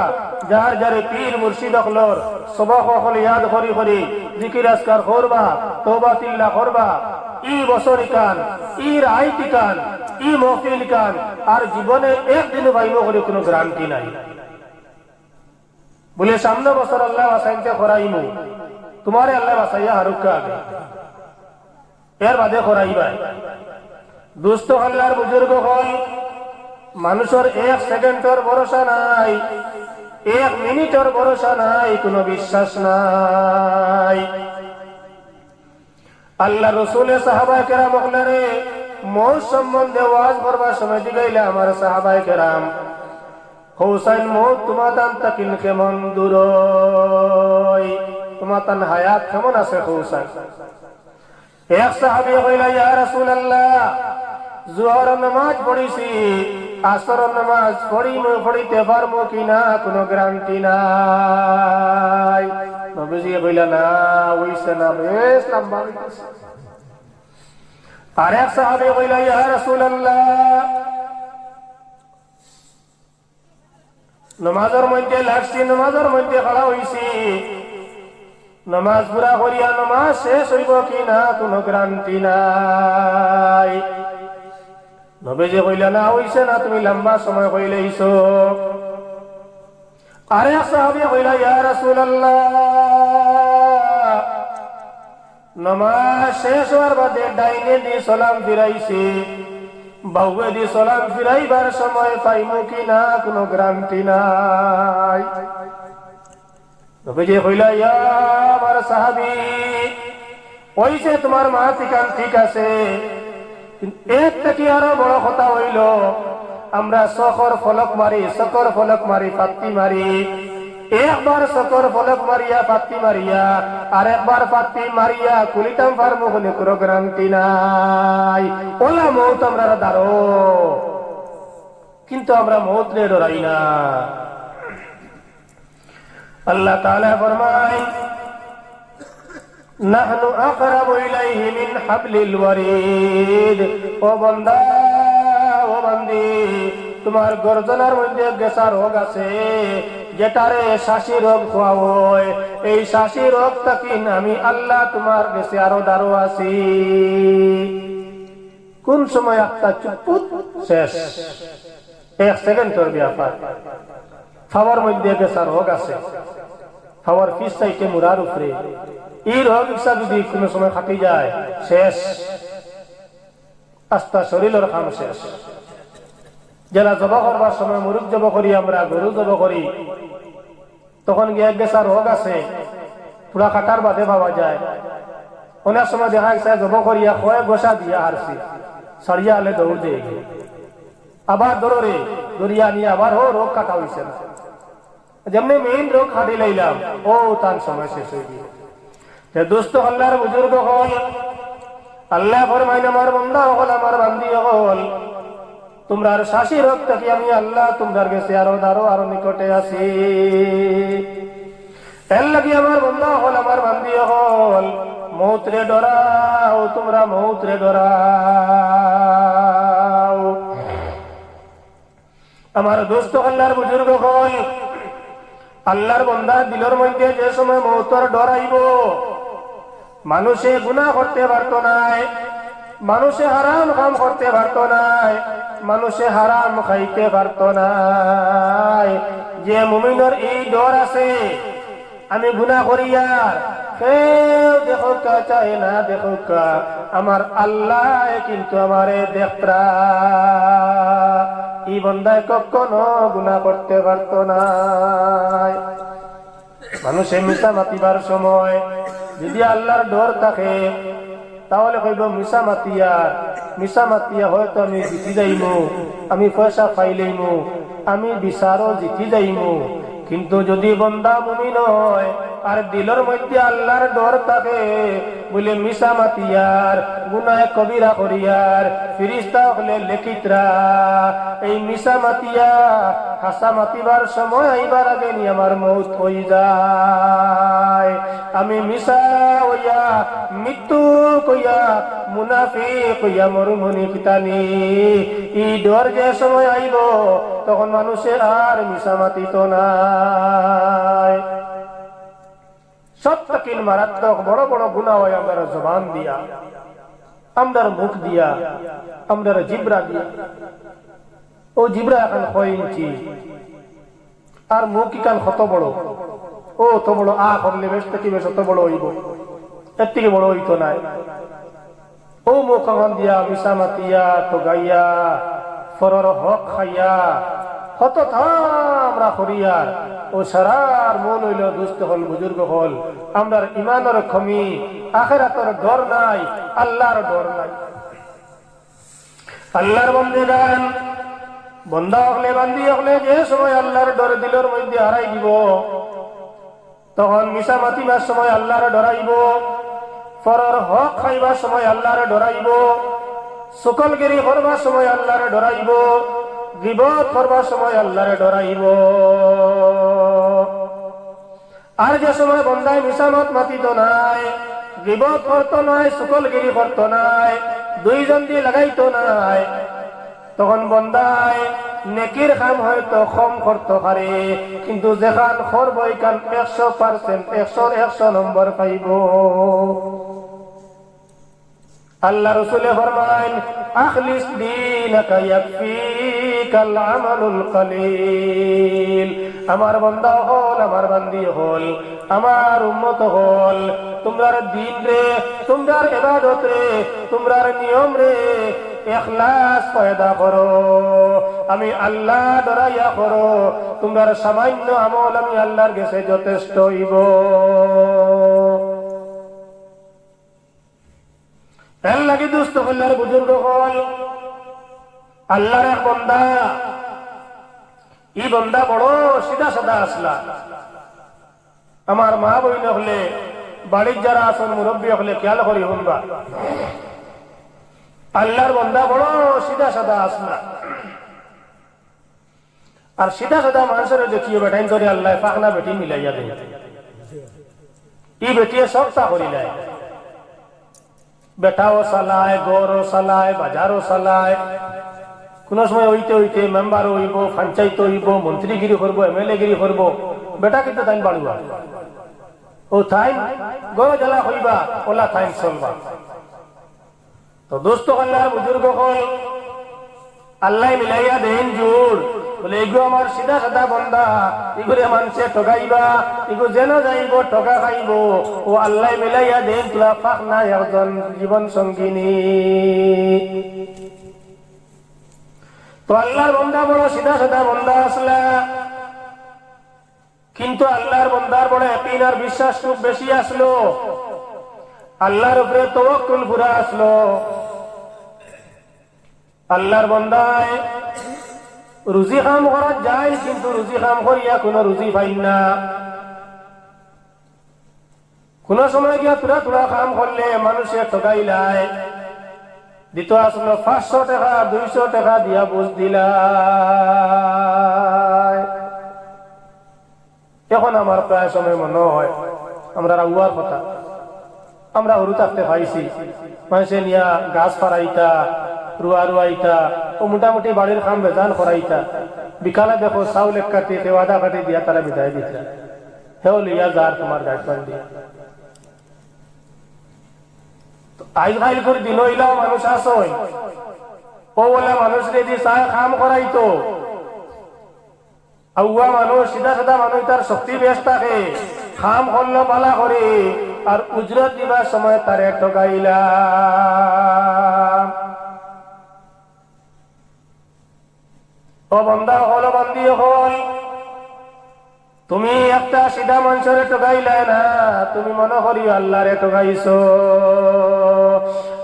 যার যারে পীর মুর্শিদ হকলর সবক হকল ইয়াদ করি করি জিকির আজকার করবা, তওবাতিল্লাহ করবা। ই বছর কান, ই রাইতি কান, ই মহফিল কান, আর জীবনে একদিন পাইব করে কোনো গ্যারান্টি নাই। বলে সামনে বছর আল্লাহ বাসাইতে করাইমু, তোমারে আল্লাহ বাসাইয়া হারুকা আগে, এর বাদে করাইবাই। দুস্থ আল্লাহর বুজুর্গ হল, মানুষের 1 সেকেন্ডের ভরসা নাই, 1 মিনিটের ভরসা নাই, কোনো বিশ্বাস নাই। আল্লাহ রসুলে সাহাবায়ে কেরাম হকলারে মৌত সম্বন্ধে ওয়াজ করবার সময় দিগাইলে আমার সাহাবায়ে কেরাম, হোসাইন মৌত তোমাতান তাকিন কেমন দূর, তোমাতান হায়াত কেমন আছে হোসাইন। এক সাহাবী কইলা ইয়া রাসূলুল্লাহ, জোহর নামাজ পড়িছি, আসর নামাজ পড়িতে পারবো কিনা কোনো গ্যারান্টি নাই। নবীজি কইলা না, ওইছে না, বেশ লম্বা হইছে। আর এক সাহাবী কইলা ইয়া রাসূলুল্লাহ, নামাজের মধ্যে লাগছি, নামাজের মধ্যে খাড়া হইছি, নামাজ পুরা করিয়া নামাজ শেষ হইব কিনা কোনো গ্যারান্টি নাই। নবীজি কইলা না, হইছে না, তুমি লম্বা সময় কইলেইছো। আরে সাহাবী কইলা ইয়া রাসূলুল্লাহ, নামাজ শেষ হওয়ার বাদে ডাইনে দি সালাম ফিরাইছি, বাউয়ে দি সালাম ফিরাইবার সময় পাইমু কিনা কোনো গ্যারান্টি নাই। নবীজি কইলা ইয়া আমার সাহাবী, ওইছে তোমার মা ঠিকান ঠিক আছে, এর থেকে আরো বড় কথা হইল আমরা সকর ফলক মারি পাত্তি মারি, একবার সকর ফলক মারিয়া পাত্তি মারিয়া আর একবার পাত্তি মারিয়া কুলিতাম পারবো বলে কোনো গ্যারান্টি নাই। ওলা মৌত আমরা দাঁড়ো, কিন্তু আমরা মৌত রে ডরাই না। আল্লাহ তাআলা ফরমায় নাহনু আকরাবু ইলাইহি মিন হাবলিল ওয়ারিদ। ও বান্দা, ও বান্দি, তোমার গর্জনার মধ্যে গেছা রোগ আছে, যেটারে শাসি রোগ খোয়া হয়, এই শাসি রোগ থাকি আমি আল্লাহ তোমার কাছে আরো দাঁড়ো আছি। কোন সময় একটা চুপুত শেষ, 1 সেকেন্ডের ব্যাপার। খাবার মধ্যে গেছা রোগ আছে, খাওয়ার ফিস চাইতে মুরার উপরে এই রোগ ইচ্ছা যদি কোনো সময় খাটি যায় শেষ, আস্তা শরীরের কাম শেষ। যারা জব করবার সময় মুরুখ জব করি, আমরা গরু জব করি, তখন গিয়ে গেছা রোগ আছে পুরা কাটার বাদে পাওয়া যায়। অনেক সময় দেখা গেছে জব করিয়া কয়েক গোসা দিয়া হারছি, সরিয়া আলে দৌড় দিয়ে আবার দৌড়ে দরিয়া নিয়ে আবার রোগ কাটা হয়েছে না। যেমনি মেইন রোগ খাটি লাইলাম ও তার সময় শেষ হয়ে গিয়ে। দোস্ত আল্লাহর বুজুর্গ হল, আল্লাহ ফরমাইন আমার বান্দা হল, আমার বান্দি হল, তোমরা শাসি রোগ থেকে আমি আল্লাহ তোমরা গেছে আরো নিকটে আছি। এর লাগি আমার বান্দা হল, আমার বান্দি হল, মৌত রে ডরাও, তোমরা মৌত রে ডরাও। আমার দোস্ত আল্লাহর বুজুর্গ হল, আল্লাহর বান্দার দিলের মধ্যে যে সময় মৌতর ডরাইব, মানুষে গুনাহ করতে পারতো নাই, মানুষে হারাম কাম করতে পারতো নাই, মানুষে হারাম খাইতে পারতো নাই। যে মুমিনের এই ডর আছে আমি গুনাহ করিয়া কেউ দেখোকা চায় না দেখোকা, আমার আল্লাহ কিন্তু আমারে দেখরা, এই বান্দায় কখনো গুনাহ করতে পারতো না। মানুষে মিশা মাতিবার সময় যদি আল্লাহর ডর থাকে তাহলে কইব মিশা মাতিয়া হয়তো আমি জিতি যাইমু, আমি পয়সা পাইলেইমু, আমি বিচারও জিতি যাইমু। কিন্তু যদি বান্দা মুমিন হয় আর দিলের মধ্যে আল্লাহর ডর থাকে, বলে মিশা মাতিয়ার গুনাহ কবিরা করিয়ার ফেরেশতা হলে লেখিতরা এই মিশা মাতিয়া হাসা মাতিবার সময় আইবার আগে নি আমার মৌত হয়ে যায়। আমি মিশা হইয়া মৃত্যু কইয়া মুনাফিক হইয়া মরুমনি পিতানি, এই ডর যে সময় আইব তখন মানুষে আর মিশা মাতিত নাই। সব থেকে মারাত্মক বড় বড় গুনাহ হয় আমরা জবান দিয়া, আমরা মুখ দিয়া, আমরা জিব্রা দিয়া। ও জিব্রা এখন 6 ইঞ্চি আর মুখ কান কত বড়, ও তো বড় আ করলে বেশ থেকে বেশ অত বড় হইব, এর থেকে বড় হইতো নাই। ও মুখ কান দিয়া মিশা মাতিয়া ঠগাইয়া ফরর হক খাইয়া কত আমরা করিয়ার ও সারার মন হইল দুষ্ট হল, বুজুর্গ হল, আমরা ইমানের কমি, আখিরাতের ডর নাই, আল্লাহর ডর নাই। আল্লাহর বন্দেগান বন্দা হলে বান্দি হলে যে সময় আল্লাহর ডর দিলের মধ্যে হারাই দিব, তখন মিশা মাতিবার সময় আল্লাহর ডরাইব, ফরর হক খাইবার সময় আল্লাহর ডরাইব, সকলগিরি করবার সময় আল্লাহর ডরাইব, গীবত করবার সময় আল্লাহর ডরাইব। আর যে সময় বন্দায় মিশামত মাতিত নাই, গীবত করতো নাই, সকলগিরি করতো নাই, দুইজন দিয়ে লাগাইতো নাই, তখন বন্দায় নেকির কাম হয়তো কম করতে পারে, কিন্তু যেখান করব এখান 100%, 100 নম্বর পাইব। আল্লাহ রাসূলে ফরমায়েন আখলিস দীনাকা ইয়াকফিকাল আমালুল কলিল। আমার বান্দা হল, আমার বান্দি হল, আমার উম্মত হল, তোমরার দিন রে, তোমরার ইবাদত রে, তোমরার নিয়ম রে ইখলাস পয়দা করো, আমি আল্লাহ ডরাইয়া করো, তোমরার সামান্য আমল আমি আল্লাহর কাছে যথেষ্ট হইব। এর লাগি দুস্থ আল্লাহর বুজুর্গ হল, আল্লাহর এক বন্দা, এই বন্দা বড় সিধা সাদা আসলা। আমার মা বইন হলে, বাড়ির যারা আসন মুরব্বী হলে খেয়াল করি শুনবা, আল্লাহর বন্দা বড় সিধা সাদা আসলা। আর সিধা সাদা মানুষের দেখিয়ে বেটাইন ধরে আল্লাহ ফাঁকনা বেটি মিলাইয়া দেয়, এই বেটিয়ে সব তা করিলায়, বেটাও চালায়, গরও চালায়, বাজারও চালায়, কোন সময় হইতে হইতে মেম্বার হইব, পঞ্চায়েত হইব, মন্ত্রীগিরি করবো, এমএলএ গিরি করবো, বেটা কিন্তু তাইন বাড়ুয়া, ও তাইন গরো জ্বালা হইবা, ওলা তাইন চলবা। তো দোস্ত আল্লাহর বুজুর্গ হল, আল্লাহ মিলাইয়া দেন জোর, বলে এগুলো আমার সিধা সাদা বন্দা, এগুলো মানুষে ঠকাইবা, এগুলো যেন যাইব ঠকা খাইব, ও আল্লাহ মিলাইয়া দেন তোলা পাক না একজন জীবন সঙ্গিনী। তো আল্লাহর বন্দা বড় সিধা সাদা বন্দা আসলা, কিন্তু আল্লাহর বন্দার বড় ইয়াকিন আর বিশ্বাস খুব বেশি আসলো, আল্লাহর উপরে তাওয়াক্কুল পুরা আসলো। আল্লাহর বন্দায় রুজি কাম করা যায়, কিন্তু রুজি কাম করিয়া কোন রুজি পাই না। কোন সময় গিয়া তোরা তোরা কাম করলে মানুষে ঠকাইলায়, দিত আসলো 500 টাকা 200 টাকা দিয়া বুঝ দিলা। এখন আমার প্রায় সময় মনে হয় আমরা রাউয়ার কথা, আমরা হরু থাকতে পাইছি, মানুষে নিয়া গাছ ফারাইতা, রুয়া রুয়াইতা, ও মোটামুটি বাড়ির কাম বেজান করাইতা, বিকালে দেখো চাউল এক কাটি দেওয়াদা কাটি দিয়া তারা বিদায় দিতা, হেও লিয়া যার তোমার গাছবান দিয়া। আইজ খাইল করে দিন ইলাও মানুষ আসয়, ও বলে মানুষ রেদি চায় কাম করাইতো, আউয়া মানুষ সিধা সাদা মানুষ তার শক্তি বেশ থাকে, কাম করলো পালা করে আর উজরত দিবার সময় তারে ঠকাইলা। ও বন্দা হল বন্দী হল, তুমি একটা সিধা মানুষের ঠকাইলে না, তুমি মনে করি আল্লাহরে ঠকাইছো।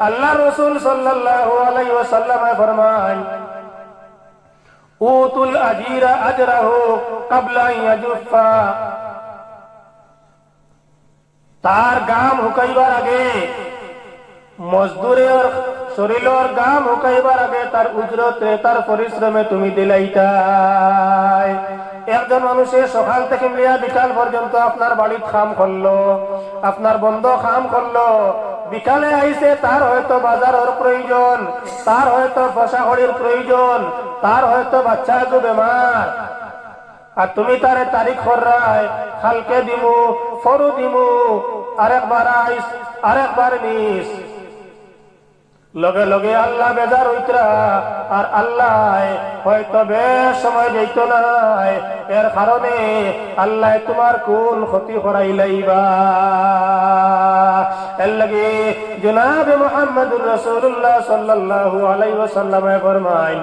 আল্লাহ রাসূল সাল্লাল্লাহু আলাইহি ওয়াসাল্লাম ফরমান, উতুল আজিরা আজরাহু ক্বাবলা ইয়াজুফা, তার গাম হুকাইবার আগে, মজদুরের শরীরের গাম হুকাইবার আগে তার উজরতে তার পরিশ্রমে তুমি দিলাইতাই। একজন মানুষের সকাল থেকে মিলিয়া বিকাল পর্যন্ত আপনার বাড়ির কাম করলো, আপনার বন্ধ কাম করলো, বিকালে আইসে তার হয়তো বাজারের প্রয়োজন, তার হয়তো পোশাকড়ির প্রয়োজন, তার হয়তো বাচ্চা তো বেমার, আর তুমি তারে তারিখ করায় কালকে দিমু ফরু দিমু, আরেকবার আইস আরেকবার নিস, লগে লগে আল্লাহ বেজার হইতরা, আর আল্লাহ হয়তো বেশ সময় যাইতো নাই, এর কারণে আল্লাহ তোমার কোন ক্ষতি করাই লাইবা। এর লাগে জনাবে মুহাম্মদুর রাসূলুল্লাহ সাল্লাল্লাহু আলাইহি ওয়াসাল্লাম ফরমায়,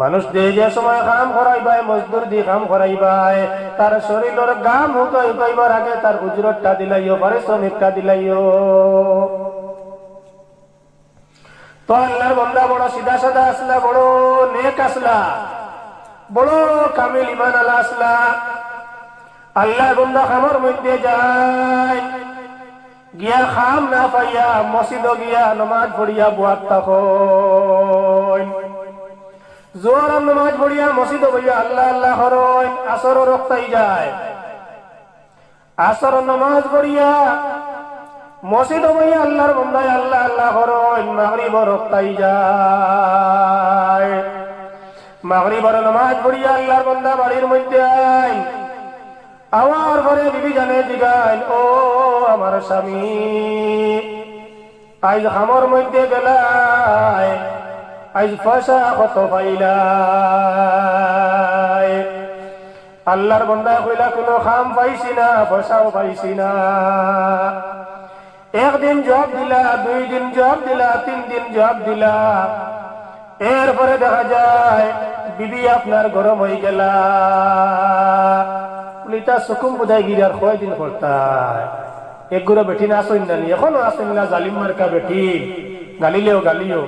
মানুষ যে সময় কাম করাইবাই, মজদুর দিয়ে কাম করাইবাই, তার শরীরের গাম হুকাইবার আগে তার উজরতটা দিলাইও, পারিশ্রমিকটা দিলাইও। তো আল্লাহর বান্দা বড় সিধা সাদা আসলা, বড় নেক আসলা, বড় কামিল ইমান আলা আসলা। আল্লাহর বান্দা খামর মধ্যে যায়, গিয়া খাম না পাইয়া মসজিদ গিয়া নমাজ পড়িয়া বুয়াত তখন জোর নমাজ পড়িয়া মসজিদ বইয়া আল্লাহ আল্লাহ হরইন, আসর রক্তাই যায়, আসর নমাজ পড়িয়া মসজিদ বইয়া আল্লাহর বান্দায় আল্লাহ আল্লাহ হরইন, মাগরিব রক্তাই যায়, মাগরিবের নমাজ পড়িয়া আল্লাহর বান্দা বাড়ির মধ্যে আইন, আমার ঘরে বিবি জানে জিগাইন, ও আমার স্বামী আজ খামর মধ্যে গেলায়, আজ পয়সা কত পাইলাই? আল্লাহর বান্দা কইলা, কোনো খাম পাইছি না, পয়সাও পাইছি না। একদিন জবাব দিলা, 2 দিন জবাব দিলা, 3 দিন জবাব দিলা, এরপরে দেখা যায় বিবি আপনার গরম হয়ে গেলা, পুলিটা সুকুম বুঝাই গিরার কয়দিন করতায়, এক গুলো বেঠি না আসেন না, এখনো আসেন না, জালিম মার্কা বেঠি, গালিলেও গালিও,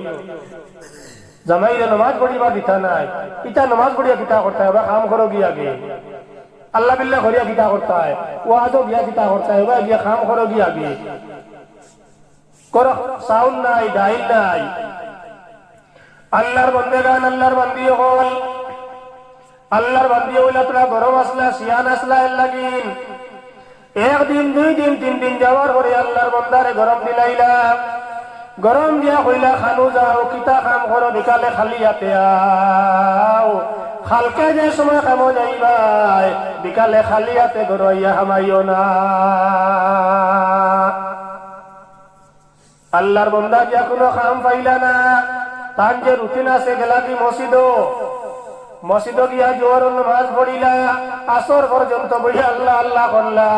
জামাইরে নমাজ পড়িবা দিতা নাই, ইটা নমাজ পড়িয়া কিতা করতে হয়, কাম করো গিয়া গে, আল্লাহ বিল্লাহ করিয়া কিতা করতে হয়, ওয়াজও গিয়া কিতা করতে হয়, গিয়া কাম করো গিয়া গে, করো চাউল নাই ডাইল নাই। আল্লাহর বন্দেগান, আল্লাহর বান্দি হল, আল্লাহর বান্দি হইলা তোরা গরম আসলা, শিয়ান আসলা, এর লাগিন একদিন 2 দিন 3 দিন যাওয়ার পরে আল্লাহর বন্দারে গরম দিলাইলা, গরম দিয়া কইলা খানু যাও, কিতা কাম করো, বিকালে খালি হাতে আও, খালকে যে সময় কামো যাইবাই, বিকালে খালি হাতে গড়াইয়া হামাইও না। আল্লাহর বন্দা গিয়া কোনো কাম পাইলা না, তার যে রুটিন আছে গেলা কি মসজিদ, মসজিদ গিয়া জোহর নামাজ পড়িলা, আসর পর্যন্ত বইয়া আল্লাহ আল্লাহ করলা,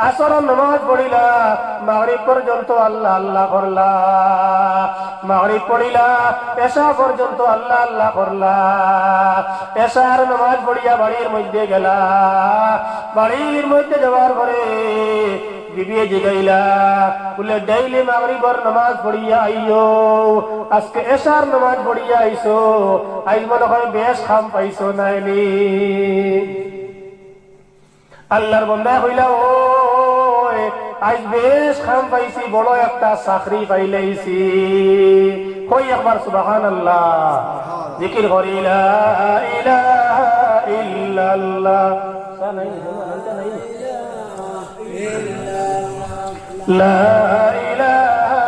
আসর নামাজ পড়িলা, মাগরিব পর্যন্ত আল্লাহ আল্লাহ করলা, মাগরিব পড়িলা, এশা পর্যন্ত আল্লাহ আল্লাহ করলা, এশার নামাজ পড়িয়া বাড়ির মধ্যে গেলা, বাড়ির মধ্যে যাওয়ার পরে বিবিয়ে জিগাইলা বলে ডেইলি মাগরিবর নামাজ পড়িয়া আইও, আজকে এশার নামাজ পড়িয়া আইসো, আইজ মনে হয় বেশ খাম পাইছো নাইনি। আল্লাহর বান্দা কইলা ও আইজ বেশ খাম পাইছি, বড় একটা চাকরি পাইলাইছি। কই একবার সুবহানাল্লাহ, জিকির করি লা ইলাহা ইল্লাল্লাহ, লা ইলাহা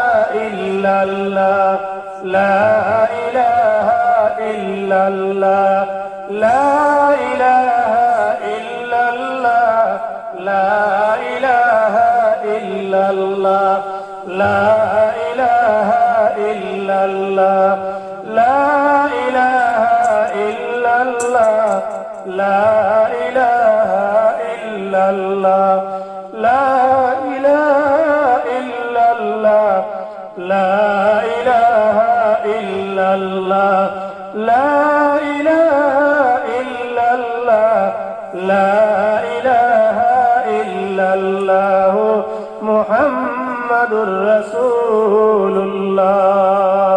ইল্লাল্লাহ, লা ইলাহা ইল্লাল্লাহ, লা ইলাহা ইল্লাল্লাহ, লা ইলাহা ইল্লাল্লাহ, লা ইলাহা ইল্লাল্লাহ, লা ইলাহা ইল্লাল্লাহ, লা ইলাহা ইল্লাল্লাহ, লা لا إله إلا الله، لا إله إلا الله، لا إله إلا الله، محمد رسول الله।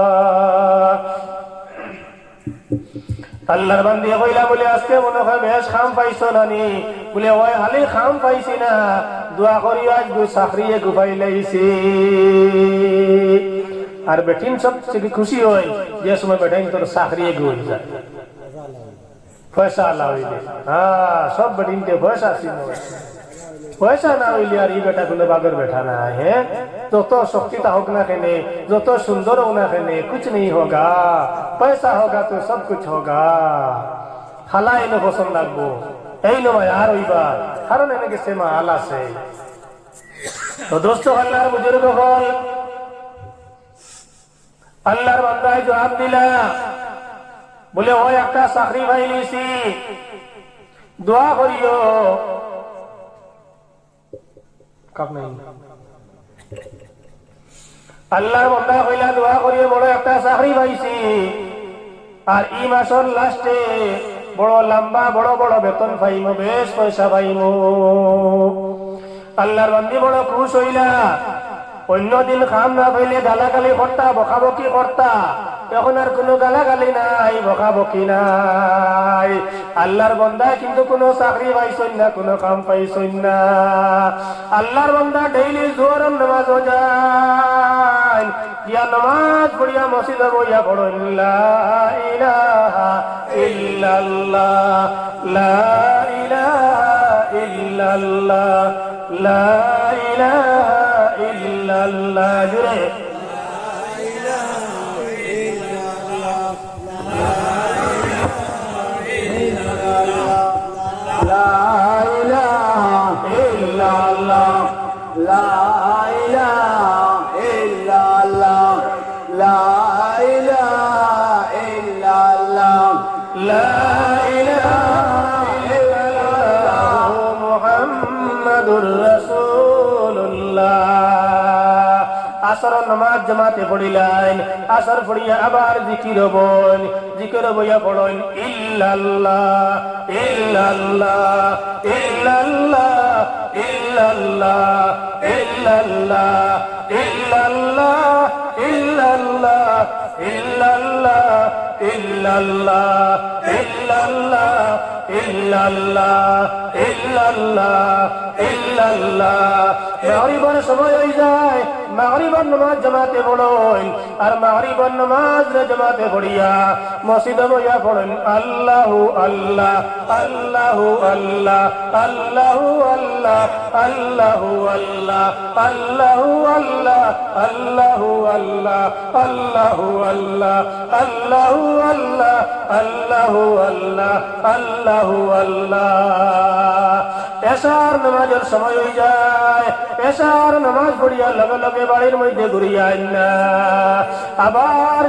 আল্লাহর বান্দী কইলা বলে আজকে মনে হয় বেশ খাম পাইছো নানি, বলে ওই হালি খাম পাইছি না, দোয়া করি আজ দু চাকরিয়ে গুফাই লাইছি। আর বেটিন সবচেয়ে খুশি হয় যে সময় বেটাইন তোর চাকরিয়ে গুই যায়, পয়সা আলা হইলে। হ্যাঁ, সব বেটিনকে পয়সা ছিল, পয়সা না হইলে আর এই বেটা কোনো বাগের বেটা না। হ্যাঁ, যত শক্তিটা হোক না কেনে, যত সুন্দর হোক না কেনে, कुछ नहीं होगा, पैसा होगा तो सब कुछ होगा। খালা এনে পছন্দ লাগবো, এই নয় আর হইবা, কারণ এনে গেছে মা আল আছে। তো দোস্ত আল্লাহর বুজুর্গ হল, আল্লাহর বান্দায় জবাব দিলা বলে ওই একটা চাকরি পাই নিছি, দোয়া করিও। আল্লাহর বান্দা কইলা দোয়া করিও, বড় একটা চাকরি পাইছি, আর এই মাসের লাস্টে বড় লম্বা বড় বড় বেতন পাইমো, বেশ পয়সা পাইমো। আল্লাহর বান্দি বড় খুশ হইলা। অন্যদিন খাম না পাইলে গালাগালি করতা, বকাবকি করতা, এখন আর কোনো গালাগালি নাই, বকাবকি নাই। আল্লাহর বান্দা কিন্তু কোনো চাকরি পাইছই না, কোনো কাম পাইছই না। আল্লাহর বান্দা ডেইলি জোহরের নামাজ যায়, গিয়া নামাজ পড়িয়া মসজিদে বইয়া পড়েন লা ইলাহা ইল্লাল্লাহ, লা ইলাহা ইল্লাল্লাহ, লা ইলাহা ইল্লাল্লাহ, জুড়ে আসর নামাজ জামাতে পড়িলেন, আসর পড়িয়া আবার জিকির হবেন, জিকির বইয়া পড়েন ইল্লাল্লাহ ইল্লাল্লাহ ইল্লাল্লাহ ইল্লাল্লাহ ইল্লাল্লাহ ইল্লাল্লাহ ইল্লাল্লাহ ইল্লাল্লাহ ইল্লাল্লাহ ইল্লাল্লাহ ইল্লাল্লাহ ইল্লাল্লাহ ইল্লাল্লাহ। মাগরিবের সময় হয়ে যায়, মাগরিবের নামাজ জামাতে পড়েন, আর মাগরিবের নামাজ জামাতে পড়িয়া মসজিদে বইয়া পড়েন আল্লাহু আল্লাহ আল্লাহু আল্লাহ আল্লাহু আল্লাহ আল্লাহু আল্লাহ আল্লাহু আল্লাহ আল্লাহু আল্লাহ আল্লাহু আল্লাহ আল্লাহু আল্লাহ আল্লাহু আল্লাহ আল্লাহু আল্লাহ। এশার নামাজের সময় হয়ে যায়, এশার নামাজ পড়িয়া লগে লগে বাড়ির মধ্যে ঘুরিয়া আইন না, আবার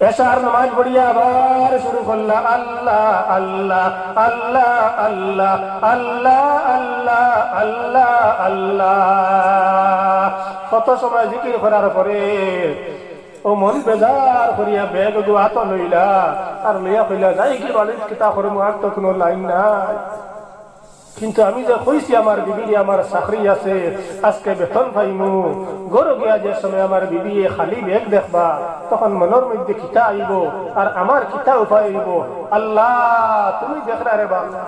এশার নামাজ পড়িয়া আবার শুরু করলা আল্লাহ আল্লাহ আল্লাহ আল্লাহ আল্লাহ আল্লাহ আল্লাহ আল্লাহ। কত সময় জিকির করার পরে ও মন বেজার করিয়া বেগ হাত লইলা আর লইয়া কইলা যাই কি বালিশ কিতা করে আর তো কোনো লাইন নাই। কিন্তু আমি যে কইছি আমার বিবি আমার চাকরি আছে, আজকে বেতন পাইমু, গরু গিয়া যে সময় আমার বিবি খালি বেগ দেখবা তখন মনের মধ্যে কিতা আইব আর আমার কিতা উপায় আইব। আল্লাহ তুমি দেখরা রে বাবা।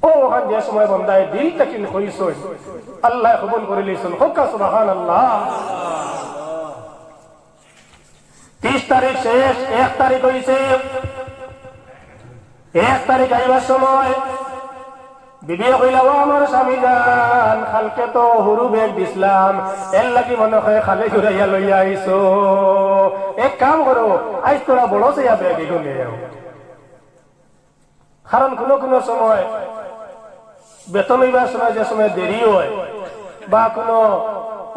ও ওখান যে সময় বন্দায় দিল তাকিন কইছ আল্লাহ কবুল করে লইছেন। হোক সুবহানাল্লাহ। 30 তারিখ শেষ, 1 তারিখ হইছে। 1 তারিখ আইবার সময় বিবি কইলা ও আমার স্বামী জান, কালকে তো হুরু বেগ দিছিলাম, এর লাগি মনে হয় খালি ঘুরাইয়া লইয়া আইছো। এক কাম করো, আজ তোরা বড় চেয়া বেগ এগুলো নিয়ে যাও। কারণ কোনো সময় বেতন হইবার সময় যে সময় দেরি হয় বা কোনো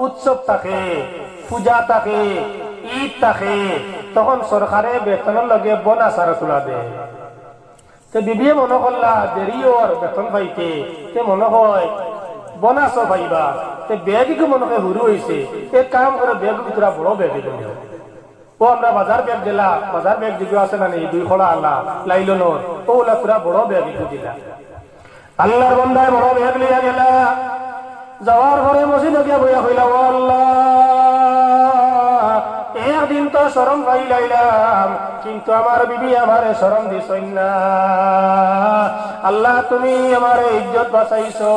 উৎসব থাকে, পূজা থাকে, ঈদ থাকে, তখন সরকারে বেতনের লগে বোনাস আর তোলা দেয়। তো বিবিয়ে মনে করলা দেরি ওর বেতন পাইতে, তে মনে হয় বোনাসও পাইবা, তে বেগিকে মনে হয় হুরু হয়েছে। এক কাম করে বেগ তোরা বড় বেগ দিল। ও আমরা বাজার ব্যাগ দিলা, বাজার ব্যাগ দিকে আছে না নেই 2 খোলা আল্লাহ লাইলনোর, ও ওলা তোরা বড় ব্যাগ দিলা। আল্লাহর বান্দায় বড় ব্যাগ লিয়া গেলা। যাওয়ার পরে মসজিদে গিয়া বইয়া হইলা ও আল্লাহ, একদিন তো শরম পাইলাম, কিন্তু আমার বিবি আমারে শরম দিছই না। আল্লাহ তুমি আমারে ইজ্জত বাঁচাইছো,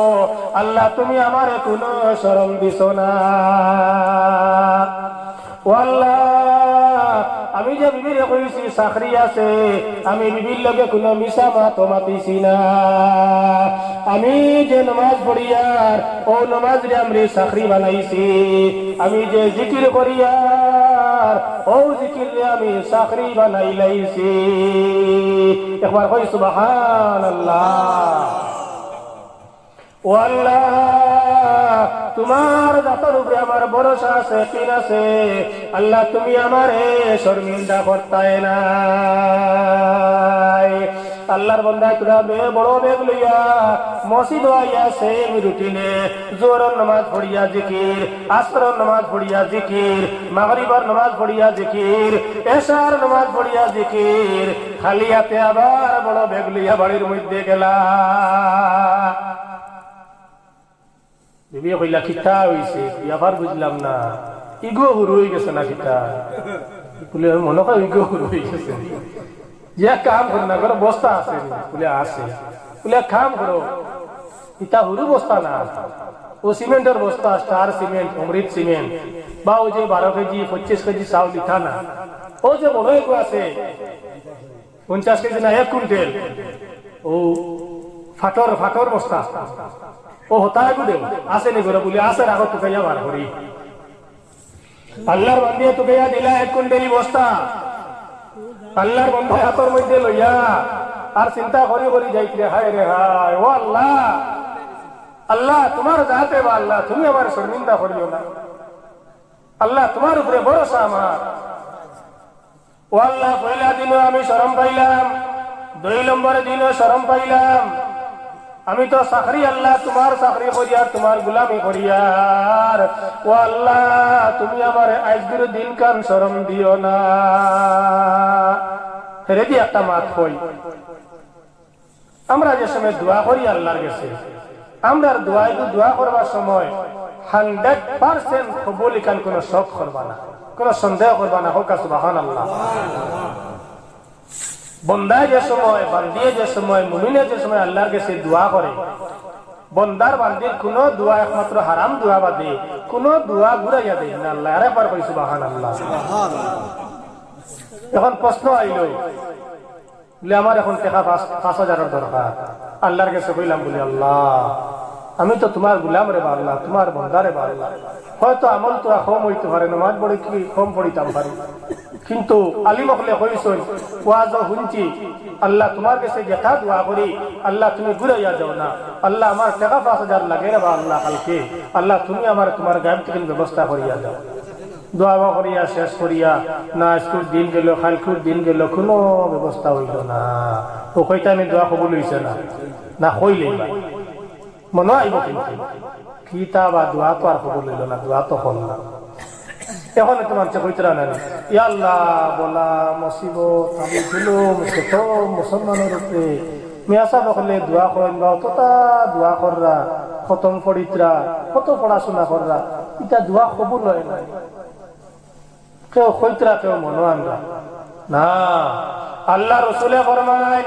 আল্লাহ তুমি আমারে কোনো শরম দিছো না। ও আল্লাহ, আমি যে বিবির কইছি চাকরি আছে, আমি বিবির লগে কোনো মিশা মাতো মাতিছি না। আমি যে নামাজ পড়িয়ার ও নামাজ রে আমি চাকরি বানাইছি, আমি যে জিকির করিয়ার ও জিকির রে আমি চাকরি বানাই লাইছি। একবার কই সুবহানাল্লাহ। ও আল্লাহ, তোমার জাতের উপরে আমার ভরসা আছে, কিন আছে। আল্লাহ তুমি আমারে শর্মিন্দা করতাই না। আল্লাহর বান্দা তোরা বড় বেগ লইয়া মসজিদ আইয়া সেম রুটিনে জোহরের নামাজ পড়িয়া জিকির, আসরের নামাজ পড়িয়া জিকির, মাগরিবের নামাজ পড়িয়া জিকির, এশার নামাজ পড়িয়া জিকির, খালি হাতে আবার বড় বেগ লইয়া বাড়ির মধ্যে গেলা। বিবি কইলা কিতা হইছে, ব্যাপার বুঝলাম না, ইগো হুরু হয়ে গেছে না কিতা? বলে মনে হয় ইগো হুরু হয়ে গেছে। যে কাম করো না করো, বস্তা আছে বলে আছে, বলে কাম করো, ইটা হুরু বস্তা না, ও সিমেন্টের বস্তা, স্টার সিমেন্ট, অমৃত সিমেন্ট, বা ও যে 12 কেজি 25 কেজি চাউল লিখা না, ও যে বড় এগো আছে 50 কেজি না 1 কুইন্টাল, ও ফাটর বস্তা, ও হতায় গুলো আসে নি করে বলে আসে, রাখো তোকে বার করি। আল্লাহর বান্দিয়ে তোকে দিলা 1 কুইন্টালি বস্তা, আল্লাহর বন্ধা হাতের মধ্যে লইয়া আর চিন্তা করি করি যাইতে, হায় রে হায়, ও আল্লাহ, আল্লাহ তোমার যাতে বা আল্লাহ তুমি আমার শর্মিন্দা করিও না। আল্লাহ তোমার উপরে ভরসা আমার। ও আল্লাহ, পয়লা দিনও আমি শরম পাইলাম, 2 নম্বর দিনও শরম পাইলাম। আমি তো চাকরি আল্লাহ তোমার চাকরি করিয়ার, তোমার গুলামি করিয়ার। ও আল্লাহ, তুমি আমার আজকের দিন কান শরম দিও না। হেরে দি একটা মাত কই, আমরা যে সময় দোয়া করি আল্লাহর কাছে, আমরা দোয়া করবার সময় 100% কবুল কান, কোনো শক করবা না, কোনো সন্দেহ করবা না। হোক সুবহানাল্লাহ। বন্দায় যে সময়, বান্দিয়ে যে সময়, মুমিনে যে সময় আল্লাহর কাছে দোয়া করে, বন্দার বান্দির কোন দোয়া একমাত্র হারাম দোয়া বাদে কোন দোয়া ঘুরাইয়া দেয় না আল্লাহ। আরে পার কই সুবহানাল্লাহ। এখন প্রশ্ন আইলো, বলে আমার এখন টাকা 5,000 দরকার, আল্লাহর কাছে কইলাম বলে আল্লাহ আমি তো তোমার গুলাম রে বা আল্লাহ, তোমার বন্দারে বা আল্লাহ, হয়তো আমল তো কম হইতে পারে, নামাজ পড়ে কি কম পড়িতাম পারি, কিন্তু আলিম হলে কইছই ওয়াজ শুনছি, আল্লাহ তোমার কাছে যেটা দোয়া করি আল্লাহ তুমি ঘুরাইয়া যাও না। আল্লাহ আমার টাকা 5,000 লাগে রে বা আল্লাহ কালকে, আল্লাহ তুমি আমার তোমার গায়েব থেকে ব্যবস্থা করিয়া দাও। দোয়া করিয়া শেষ করিয়া না আজকুর দিন গেল কালকুর দিন গেল কোনো ব্যবস্থা হইল না ও কইটা আমি দোয়া কবুল হইছে না না হইলে মনে আইব কিন্তু কিতা বা দোয়া তো আর কবুল হইল না দোয়া তো হল না এখন তো মানুষ কইতরা না ইয়া আল্লাহ বলা মুসিবত আমি জুলুম কত মুসলমানের উপরে মিয়াসা বকলে দোয়া করেন বা কতটা দোয়া কররা খতম পড়িতরা কত পড়াশোনা কররা এটা দোয়া কবুল হয় না কেউ কইতরা কেউ মনো আনরা না আল্লাহ রসুলে ফরমায়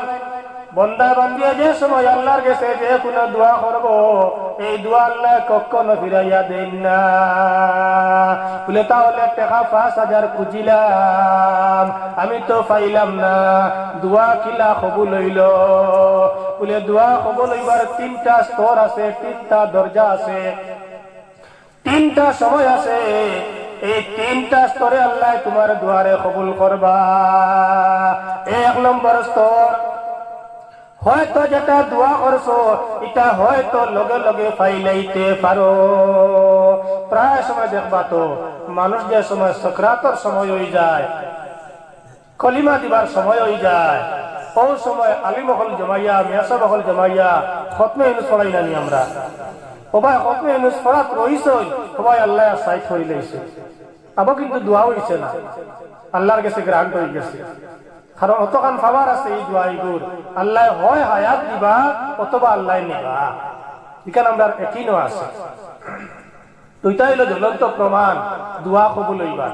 বন্দা বান্দিয়া যে সময় আল্লাহর কাছে যে কোনো দোয়া করব এই দোয়া আল্লাহ কখনো ফিরাইয়া দেন না বলে তাহলে টাকা 5,000 খুঁজিলাম আমি তো পাইলাম না দোয়া কিলা কবুল হইল বলে দোয়া কবুল হইবার 3টা স্তর আছে 3টা দরজা আছে 3টা সময় আছে এই 3টা স্তরে আল্লাহ তোমার দুয়ারে কবুল করবা 1 নম্বর স্তর হয়তো যেটা দোয়া করছো এটা হয়তো লগে লগে পাইলাইতে পারো প্রায় সময় দেখবা তো মানুষ যে সময় সাকরাতের সময় হয়ে যায় কলিমা দিবার সময় হয়ে যায় ও সময় আলিম হল জমাইয়া মিয়াসা হল জমাইয়া খতমে ইউনুস পড়াই নানি আমরা সবাই খতমে ইউনুস পড়াত রইছে সবাই আল্লাহ সাইড হয়ে লাইছে আবার কিন্তু দোয়া হইছে না আল্লাহর কাছে গ্রান্ট হয়ে গেছে কারণ অতখান খাবার আছে এই দোয়াইগুর আল্লাহ হয় হায়াত দিবা অথবা আল্লাহ নিবা এখানে আমরা একই আছে দুইটা হইল জ্বলন্ত প্রমাণ দোয়া কবুল হইবা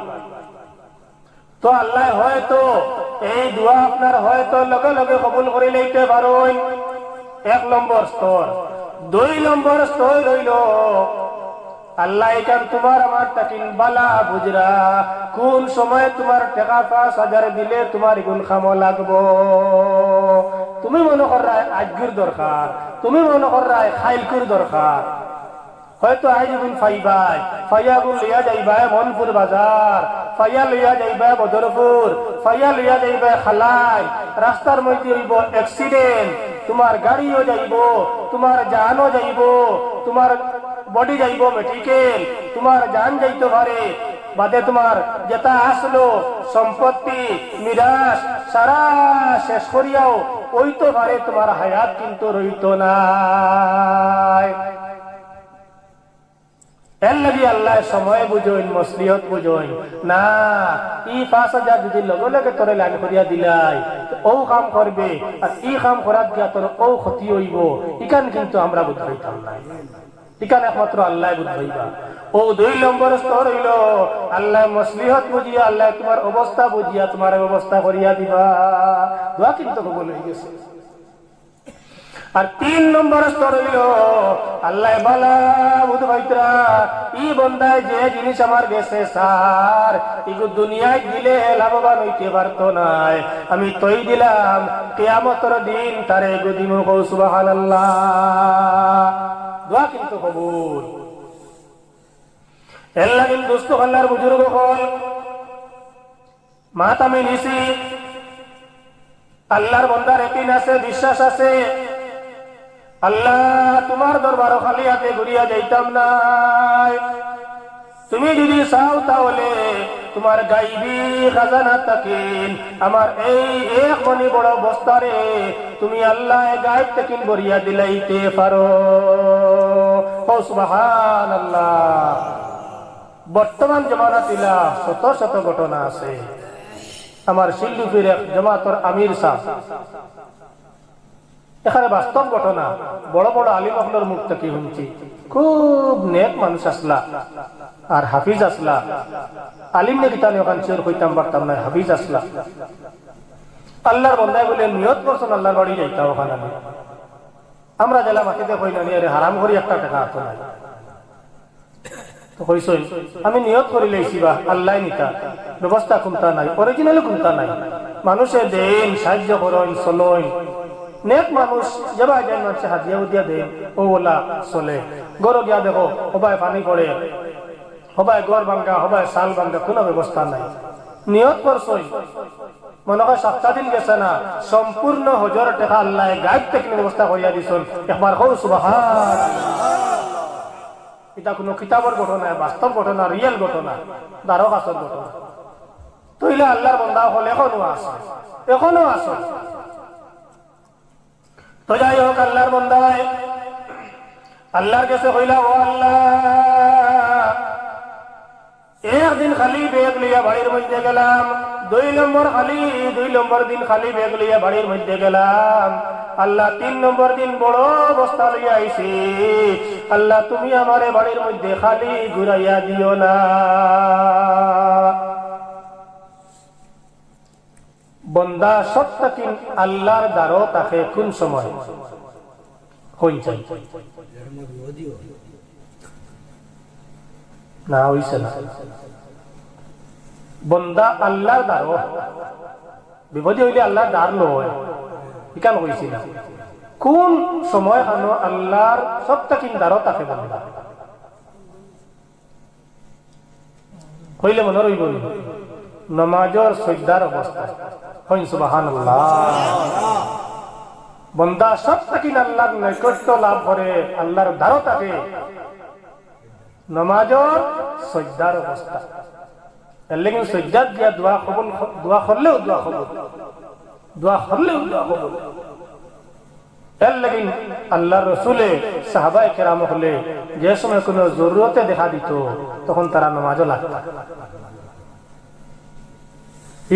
তো আল্লাহ হয়তো এই দোয়া আপনার হয়তো লগে লগে কবুল করে লইতে পারেন 1 নম্বর স্তর 2 নম্বর স্তর হইল আল্লাহ এখান তোমার আমার তাকিন বালা বুঝরা কোন সময় তোমার টাকা 5,000 দিলে তোমার গুণ খামো লাগবো তুমি মনে করা আজগুর দরকার তুমি মনে করা খাইলকুর দরকার হয়তো আইজুন ফাইবাই ফাইয়াগুন লিয়া যাইবাই মনপুর বাজার ফাইয়া লিয়া যাইবাই বদরপুর ফাইয়া লিয়া যাইবাই খালাই রাস্তার মধ্যে হইব অ্যাক্সিডেন্ট তোমার গাড়িও যাইব তোমার জানও যাইব তোমার বডি যাইব মেডিকেল তোমার জান যাইতে পারে বাদে তোমার যেটা আসলো সম্পত্তি মিরাস সারা শেষ করিয়াও ওইতো পারে তোমার হায়াত কিন্তু রইতো না এর লাগি আল্লাহ সময় বুঝইন মসলিহত বুঝইন না ই 5,000 যদি লগে লগে তোরে লাইন করিয়া দিলাই ও কাম করবে আর ই কাম করার গিয়া তোর ও ক্ষতি হইব ইকান কিন্তু আমরা বুঝাইতাম না ইকান একমাত্র আল্লাহ বুঝাইবা ও 2 নম্বর স্তর হইল আল্লাহ মসলিহত বুঝিয়া আল্লাহ তোমার অবস্থা বুঝিয়া তোমার ব্যবস্থা করিয়া দিবা দোয়া কিন্তু কবুল হয়ে গেছে আর 3 নম্বর স্তর হইল আল্লাহ বালা বুঝবাইতরা ই বন্দায় যে জিনিস আমার গেছে স্যার এগো দুনিয়ায় দিলে লাভবান হইতে পারতো নাই আমি তৈ দিলাম কিয়ামতের দিন তারে এগো দিমু কও সুবহানাল্লাহ দোয়া কিন্তু কবুল এল্লা কিন্তু দোস্ত আল্লাহর বুজুর্গ হল মাতামি নিছি আল্লাহর বন্দার একদিন আছে বিশ্বাস আছে আল্লাহ তোমার দরবার খালি হাতে ঘুরিয়া যাইতাম না তুমি যদি চাও তাহলে তোমার গাইবি খাজানা তাকিন আমার এই এক মনি বড় বস্তারে তুমি আল্লাহ গাইব তাকিন ভরিয়া দিলাইতে পারো ও সুবহানাল্লাহ বর্তমান জমানা তিলা শত শত ঘটনা আছে আমার শিল্লুফির এক জামাতর আমির সাহেব এখানে বাস্তব ঘটনা বড় বড় আলিম আহলার মুখ থেকে শুনছি খুব নেক মানুষ আসলা আর হাফিজ আসলা আলিম নে কিতানি ওখান চির কইতাম পারতাম না হাফিজ আসলা আল্লাহর বন্দায় বলে নিয়ত করছেন আল্লাহর বাড়ি যাইতা ওখানে আমরা জেলা মাটিতে কই না আরে হারাম করি একটা টাকা হাতে নাই তো কইছই আমি নিয়ত করি লইছি বা আল্লাহ নিতা ব্যবস্থা কোনটা নাই অরিজিনালি কোনটা নাই মানুষে দেন সাহায্য করেন চলেন নেক মানুষ যাবা যায় মানুষ হাতিয়া উদিয়া দেন ও ওলা চলে গর গিয়া দেখো সবাই পানি পড়ে সবাই গড় ভাঙ্গা সবাই চাল ভাঙ্গা কোনো ব্যবস্থা নাই নিয়ত করছই মনে হয় 7 দিন গেছে না সম্পূর্ণ হজর টাকা আল্লাহ গাইব থেকে ব্যবস্থা করিয়া দিছন একবার কও সুবহানাল্লাহ এটা কোনো কিতাবের ঘটনা, বাস্তব ঘটনা, রিয়েল ঘটনা, দারো কাছর ঘটনা। তইলে আল্লাহর বান্দা হল এখনো আছে। তো যাই হোক, আল্লাহর বান্দায় আল্লাহর কাছে কইলা, ও আল্লাহ, একদিন খালি ব্যাগ লইয়া বাড়ির মধ্যে গেলাম, 2 নম্বর দিন খালি ব্যাগ লইয়া বাড়ির মধ্যে গেলাম। আল্লাহ 3 নম্বর দিন বড় বস্তা লইয়া আইছি। আল্লাহ, তুমি আমারে বাড়ির মধ্যে খালি ঘুরাইয়া দিও না। বন্দা সত্য কিন আল্লাহর দ্বারো তাকে কোন সময় হই চাই না হইছে না। বন্দা আল্লাহর দ্বারো বিপদে হইলে আল্লাহর দ্বার লয়, ইকান হইছি না। কোন সময় আনো আল্লাহর সত্য কিন দ্বারো তাকে বন্দা হইলে মনে রইব নমাজর সজদার অবস্থা। হইন সুবহানাল্লাহ। বন্দা সত্য কিন আল্লাহর নৈকট্য লাভ করে, আল্লাহর দ্বারো তাকে নমাজর সজদার অবস্থা। লেকিন সজ্জাত দিয়া দোয়া কবুল, দোয়া করলেও দোয়া কবুল, দোয়া করলেও দোয়া কবুল। এর লেকিন আল্লাহর রাসূলে সাহাবায়ে কেরাম হলে যে সময় কোনো জরুরতে দেখা দিত তখন তারা নামাজও লাগতো।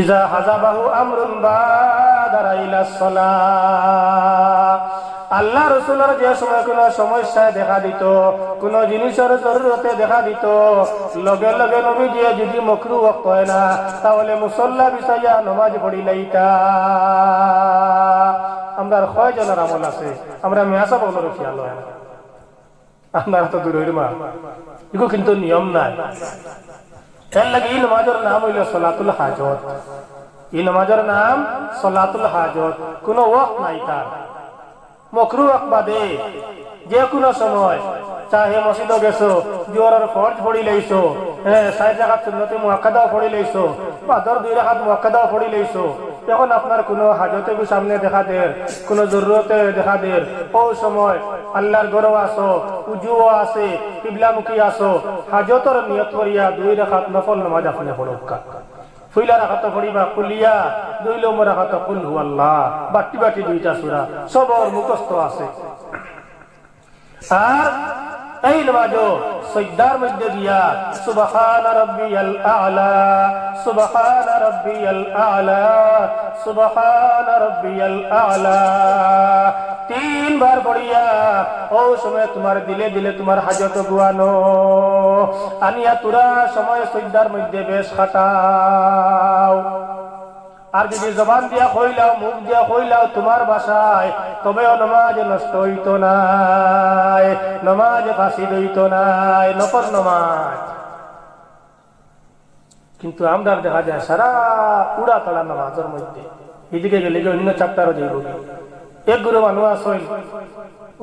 ইজা হাজাবাহু আমরুন বাদারা ইলাস সালাহ। আল্লাহ রাসূলের যে সময় কোনো সমস্যা দেখা দিত, কোনো জিনিসের জরুরতে দেখা দিত, লগে লগে নবী দিয়ে যদি মকরু ওয়াক্ত হয় না, তাহলে মুসল্লা বিছাইয়া নামাজ পড়ি লাইতা। আমরা কয়জনের আমল আছে, আমরা মেয়াসা বলার খেয়াল হয় না, আপনারা তো দূর মা, এগুলো কিন্তু নিয়ম নাই। এর লাগে এই নামাজের নাম হইল সলাতুল হাজত। এই নামাজের নাম সলাতুল হাজত। কোনো ওয়াক্ত নাই তার, মকরু ওয়াক্ত বাদে যে কোনো সময়, চাহে মসজিদে গেছো, জোহরের ফরজ পড়ি লইছো, 60 রাকাত সুন্নতে মুআক্কাদাও পড়ি লইছো, বা 2 রাকাত মুআক্কাদাও পড়ি লইছো, এখন আপনার কোনো হাজতে সামনে দেখা দের, কোনো জরুরতে দেখা দের, ও সময় আল্লাহর ঘরও আসো, উজুও আছে, কিবলামুখী আসো, হাজতর নিয়ত করিয়া 2 রাকাত নফল নামাজ আপনি পড়ুকা। ফুইলা রাখাত পড়িবা কুলিয়া, 2 নম্বর রাখাত কুল হুয়াল্লাহ, বাটি বাটি 2টা সূরা সবর মুখস্থ আছে। আর এই নামাজও সিজদার মধ্যে দিয়া সুবহান রাব্বিয়াল আ'লা, সুবহান রাব্বিয়াল আ'লা, সুবহান রাব্বিয়াল আ'লা 3 বার পড়িয়া ও সময় তোমার দিলে দিলে তোমার হাজত গুয়ানো আনিয়া তুরা সময় সিজদার মধ্যে বেশ খাটাও। আর যদি জবান দিয়া কইলাও, মুখ দিয়া কইলাও তোমার বাসায়, তবেও নামাজ নষ্ট হইতো নাই, নামাজ ফাঁসিদ হইতো নাই, নফল নামাজ। কিন্তু আমরা দেখা যায় সারা উড়া তালা নামাজের মধ্যে, এদিকে গেলে অন্য চ্যাপ্টারও যাইব। এক গুরু মানুষ আসল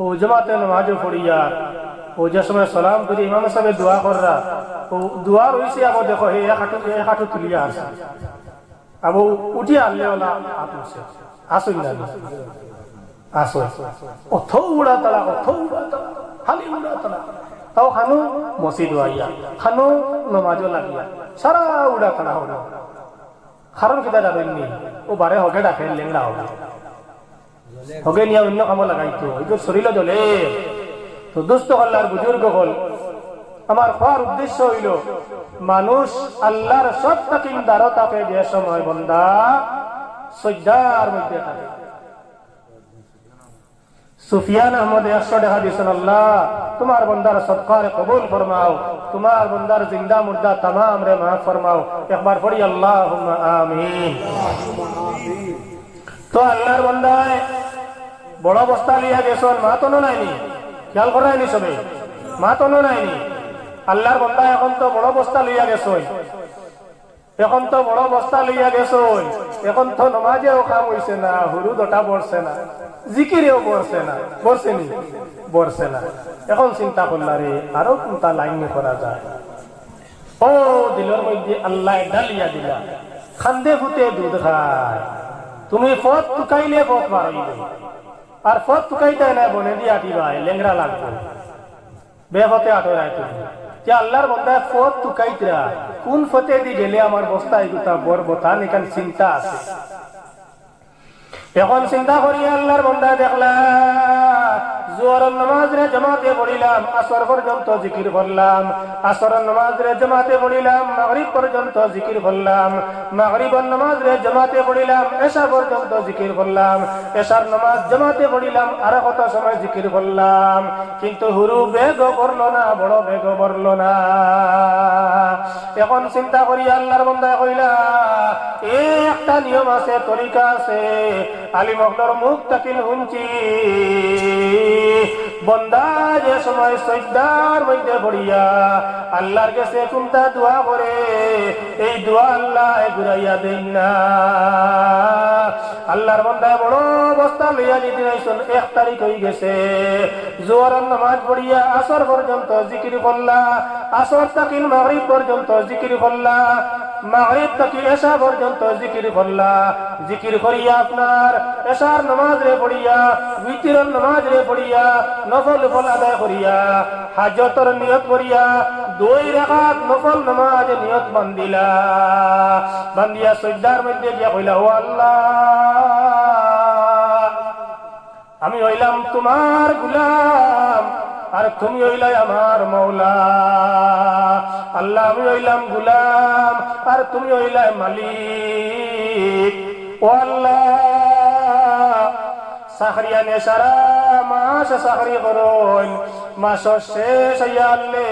ও জমাতে নামাজও পড়িয়া, ও যে সময় সালাম করি ইমাম সাহেব দোয়া কররা, ও দোয়া রয়েছে আবার দেখো হে এক হাঁটু তুলিয়া আসে, আবু উঠি আনলে ওলা আপনছে আসুন না আসো অথ উড়া তালা, অথ উড়া তালা, খালি উড়া তালা। তাও খানো মসজিদ আইয়া, খানো নমাজও লাগিয়া, সারা উড়া তালা হল। কারণ কিতা যাবেননি, ও বারে হগে ডাকে লেংড়া হবে, হগে নিয়ে অন্য কামো লাগাইতো, এগুলো শরীর জ্বলে। তো দুস্থ হল আর বুজুর্গ হল, আমার হওয়ার উদ্দেশ্য হইল মানুষ আল্লাহর সত্য কিন্দারও তাকে যে সময় বন্দা সজ্জার মধ্যে থাকে। সুফিয়ান আহমদ 100 টাকা দিয়েছেন, আল্লাহ তোমার বন্দার সদকারে কবুল ফরমাও, তোমার বন্দার জিন্দা মুর্দা তামাম রে মাফ ফরমাও। একবার পড়ি আল্লাহুম্মা আমিন। তো আল্লাহর বন্দায় বড় বস্তা লিয়া গেছেন, মা তো নাইনি, খেয়াল করায়নি সবে, মা তো নাইনি। আল্লাহর বন্দা এখন তো বড় বস্তা লইয়া গেছই, এখন তো বড় বস্তা লইয়া গেছই, এখন তো নমাজেও কাম হইছে না, হুরুদটা পড়ছে না, জিকিরেও পড়ছে না, পড়ছেনি পড়ছে না। এখন চিন্তা করলা রে আরো কোনটা লাইন করা যায়। ও দিলের মধ্যে আল্লাহ ডালিয়া দিলা, খান্দে ফুটে দুধ খায়। তুমি পথ টুকাইলে পথ মারাইবে, আর পথ টুকাইতে না বনে দিয়া দিবাই লেংরা লাগবে, বেফতে আটরাই তুমি যে আল্লাহর বান্দা পথ টুকাইতরা কোন ফতে দি গেলে আমার বস্তা এগুতা বরবতা নিকান চিন্তা আছে এখন চিন্তা করি আল্লাহর বান্দা দেখলা জোহরের নামাজ রে জামাতে পড়িলাম আসর পর্যন্ত জিকির করলাম আসরের নামাজ রে জামাতে পড়িলাম মাগরিব পর্যন্ত জিকির করলাম মাগরিবের নামাজ রে জামাতে পড়িলাম এশা পর্যন্ত জিকির করলাম এশার নামাজ জামাতে পড়িলাম আর কত সময় জিকির করলাম কিন্তু হুরু বেগ করলো না বড় বেগ করলো না এখন চিন্তা করি আল্লাহর বান্দা কইলা এই একটা নিয়ম আছে তরিকা আছে আলী মগলর মুখ তাকিন শুনছি বন্দা যে সময় সজদার মধ্যে পড়িয়া আল্লাহর কাছে কোনটা দোয়া করে এই দোয়া আল্লাহ ঘুরাইয়া দেন না আল্লাহর বান্দা বড় অবস্থা লইয়া যেদিন 1 তারিখ হয়ে গেছে জোহরের নামাজ পড়িয়া আসর পর্যন্ত জিকির করলা আসর তাকিন মাগরিব পর্যন্ত জিকির করলা মাগরিব থেকে এশা পর্যন্ত জিকির করলা জিকির করিয়া আপনার এশার নামাজ রে পড়িয়া উইতিরের নামাজ রে পড়িয়া নফল ফল আদায় করিয়া হাজতর নিয়ত করিয়া 2 রাকাত নফল নামাজ নিয়ত বান্দিলা বান্দিয়া সিজদার মধ্যে গিয়া কইলা ও আল্লাহ আমি হইলাম তোমার গোলাম আর তুমি হইলাই আমার মওলা আল্লাহ আমি হইলাম গোলাম আর তুমি হইলাই মালিক ও আল্লাহ সাখরিয়ানে সারা মাস সাখরি করুন মাস শেষ হইয়ালে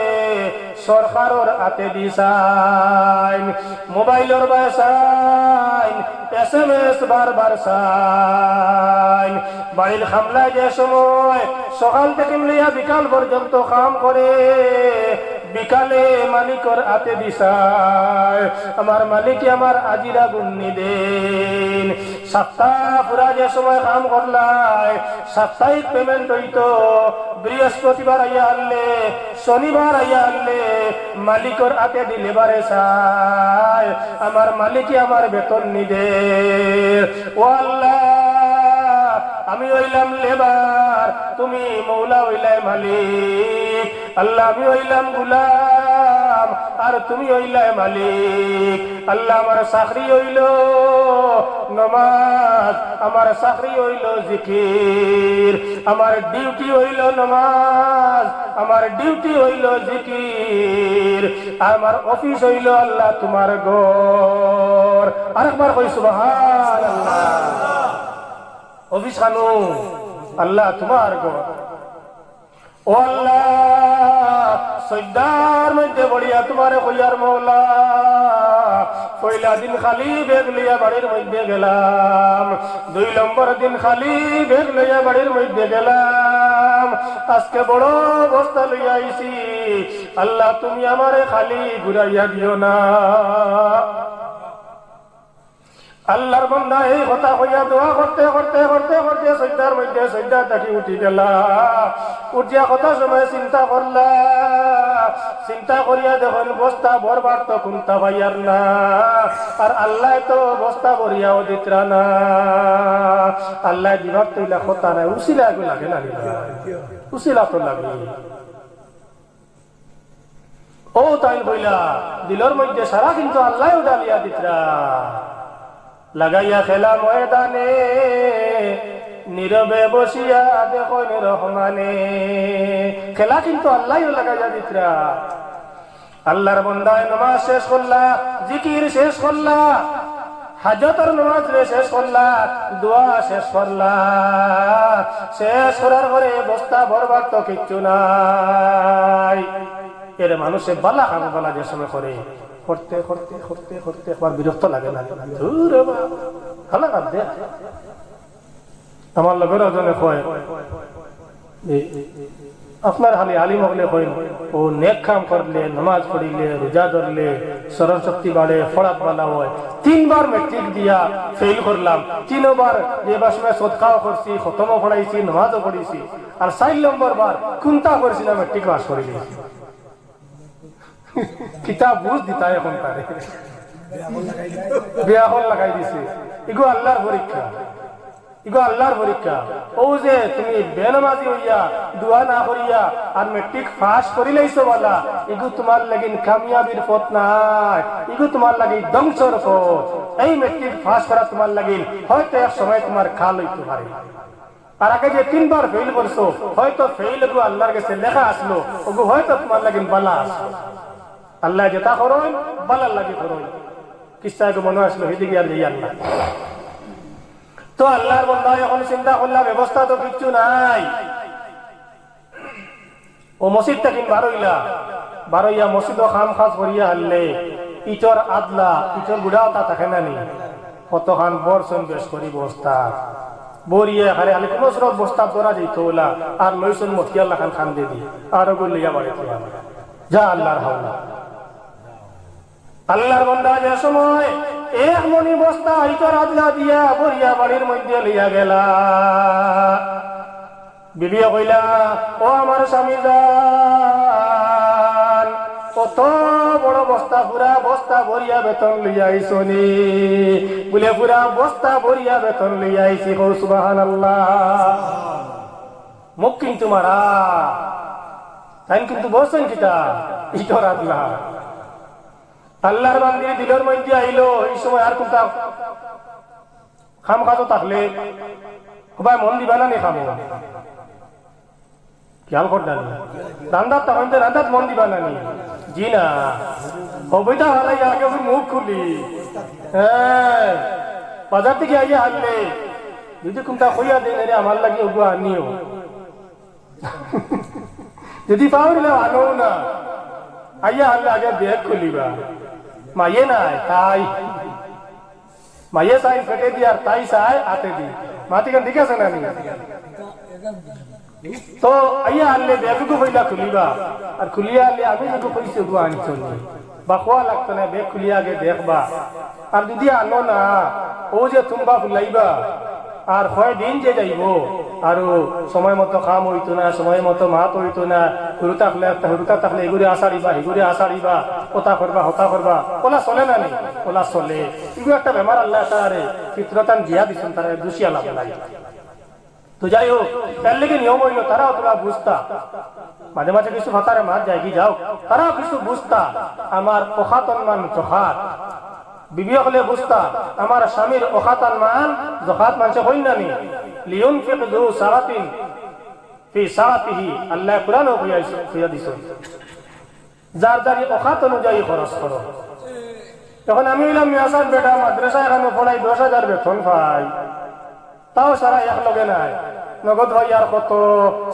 সরকারের হাতে দিছাইন মোবাইলের বাসাইন SMS বারবার সাইন বাড়ির খামলায় যে সময় সকাল থেকে লিয়া বিকাল পর্যন্ত কাম করে বিকালে মালিকর হাতে দিছায় আমার মালিক আমার আজিরা গুন্নি দেন সপ্তাহ পুরা যে সময় কাম করলাই সাপ্তাহিক পেমেন্ট হইতো বৃহস্পতিবার আইয়া আনলে শনিবার আইয়া আনলে মালিকর হাতে দিলে বারে চায় আমার মালিকই আমার বেতন নিদে ও আল্লাহ আমি হইলাম লেবার তুমি মৌলা হইলাই মালিক আল্লাহ আমি হইলাম গোলাম আর তুমি হইলাই মালিক আল্লাহ আমার চাকরি হইল নামাজ আমার চাকরি হইল জিকির আমার ডিউটি হইল নামাজ আমার ডিউটি হইল জিকির আমার অফিস হইল আল্লাহ তোমার ঘর আরেকবার কই সুবহানাল্লাহ অফিস খানো আল্লাহ তোমার ঘর ও আল্লাহ সজদার মধ্যে বড়িয়া তোমারে কইয়ার মওলা পয়লা দিন খালি বেগ লইয়া বাড়ির মধ্যে গেলাম 2 নম্বর দিন খালি বেগ লইয়া বাড়ির মধ্যে গেলাম আজকে বড় অবস্থা লইয়া আইছি আল্লাহ তুমি আমারে খালি ঘুরাইয়া দিও না আল্লাহর বান্দা এই কথা কইয়া দোয়া করতে করতে করতে করতে সজদার মধ্যে সজদা থাকি উঠি গেলা উঠিয়া কথা সময় চিন্তা করলা চিন্তা করিয়া দেখুন বস্তা ভরবার তো কোনটা ভাইয়ার না আর আল্লাহ তো বস্তা ভরিয়াও দিতরা না আল্লাহ দিবার তৈলা কথা নাই উসিলা এগুলো লাগে না উসিলা তো লাগে ও তাই বইলা দিলর মধ্যে সারা কিন্তু আল্লাহ ডালিয়া দিতরা লাগাইয়া খেলা ময়দানে নীরবে বসিয়া দেখো রহমানে খেলা কিন্তু আল্লাহ লাগাইয়া দিতরা আল্লাহর বান্দায় নামাজ শেষ করলা জিকির শেষ করলা হাজতের নামাজ শেষ করলা দোয়া শেষ করলা শেষ করার পরে বস্তা ভরবার তো কিচ্ছু নাই এর মানুষে বালা খান বালা যে সময় করে করতে করতে করতে করতে একবার বিরক্ত লাগে না ভালো কাজ দে আমার লগের ওজনে কয় আপনার খালি আলিম হলে কই ও নেক কাম করলে নামাজ পড়িলে রোজা ধরলে স্মরণ শক্তি বাড়ে ফলাফ ভালো হয় 3 বার মেট্রিক দিয়া ফেল করলাম 3 বার এবার সময় সদকাও করছি খতমও পড়াইছি নামাজও পড়িছি আর 4 নম্বর বার কোনটা করছিলাম মেট্রিক পাস করে দিয়েছি কিতাব বুঝ দিতা এখন তারে বিয়া হল লাগাই দিছে এগো আল্লাহর পরীক্ষা ইগো আল্লাহর পরীক্ষা। ও যে তুমি বেনামাজি হইয়া দোয়া না করিয়া আর মেট্রিক পাস করিলেইছো বলা, ইগো তোমার লাগিন কামিয়াবির পথ নাই, ইগো তোমার লাগি ধ্বংসর পথ। এই মেট্রিক পাস করা তোমার লাগিন হয়তো এক সময় তোমার খাল হইতে পারে। আর আগে যে 3 বার ফেল করছো, হয়তো ফেল গো আল্লাহর কাছে লেখা আসলো, ওগো হয়তো তোমার লাগিন বালা আসলো। আল্লাহ যেটা করোই বালার লাগে করোই। কিসা গো মনে আসলো হেদিকে আর যাই আল্লাহ। তো আল্লাহর বান্দা এখন চিন্তা করলাম ব্যবস্থা তো কিচ্ছু নাই। ও মসজিদ থেকে বারইয়া মসজিদও খাম খাস করিয়া হারলে ইটর আদলা ইটর গুড়াওতা থাকে না নি, কতখান বর্ষণ বেশ করি বস্তা বরিয়ে হারে আলে কোনো সরব বস্তা ধরা যেত ওলা আর লইসন মতিয়াল্লা খান খান দিয়ে দি আর ওগুলো লিয়া বাড়ি যা আল্লাহর হাওলা। আল্লাহর বান্দা যে সময় এক মনি বস্তা ইটর আদলা দিয়া বরিয়া বাড়ির মধ্যে লইয়া গেলা, বিবিয়া কইলা ও আমার স্বামী যান, কত বড় বস্তা, পুরা বস্তা ভরিয়া বেতন লইয়া আইসনি বলে, পুরা বস্তা ভরিয়া বেতন লইয়া আইসি। কও সুবহানাল্লাহ। মুখ কিন্তু মারা তাই কিন্তু বসেন কিতা ইটর আদলা। আল্লাহর বান্দির দিলের মধ্যে আইলো এই সময় আর কোনটা খাম খাজো থাকলে সবাই মন দিবা না নি খামো খেয়াল করতেন রান্দার তখন রান্দার মন দিবা না নি জি না হবিতা হারাই আগে মুখ খুলি। হ্যাঁ বাজার থেকে আইয়া হারলে যদি কোনটা কইয়া দেন রে আমার লাগে ওগুলো আনিও, যদি পাও নিলে আনো না আইয়া হারলে আগে ব্যাগ খুলিবা। মাইয়ে নাই তাই মাইয়ে চাই ফেটে দি আর তাই চাই হাতে দি মাতিকান ঠিক আছে না তো আইয়া আনলে ব্যাগটুকু পয়লা খুলিবা আর খুলিয়া আনলে আমি যত পয়সা গো আনছো বা খোয়া লাগতো না ব্যাগ খুলিয়া আগে দেখবা। আর যদি আনো না ও যে তুমবা ফুলাইবা আর হয় দিন যে যাইব আর সময় মতো খাম হইতো না, সময় মতো মাত হইতো না, হুরুতা থাকলে এগুলি আসাড়িবা এগুলি আসাড়িবা, কথা করবা হতা করবা, ওলা চলে না নি ওলা চলে। এগুলো একটা বেমার আল্লাহ তারে ফিতরতান দিয়া দিচ্ছেন, তারা দুষিয়া লাভ লাগে। তো যাই হোক তার লেগে নিয়ম হইল তারাও তোরা বুঝতা, মাঝে মাঝে কিছু ভাতারে মার যায় কি যাও, তারাও কিছু বুঝতা আমার অখাতন মান জখাত, বিবি হলে বুঝতা আমার স্বামীর অখাতন মান জখাত মানছে হই না নি। লিয়ুনফিক যু সাআতিন ফি সাআতিহি, আল্লাহ কুরআনও কইয়া দিছেন যার যার অখাত অনুযায়ী খরচ করো। তখন আমি হইলাম মিয়াসার বেটা মাদ্রাসা এখানে পড়াই 10,000 বেতন পাই, তাও সারা এক লগে নাই, নগদ হয় আর কত,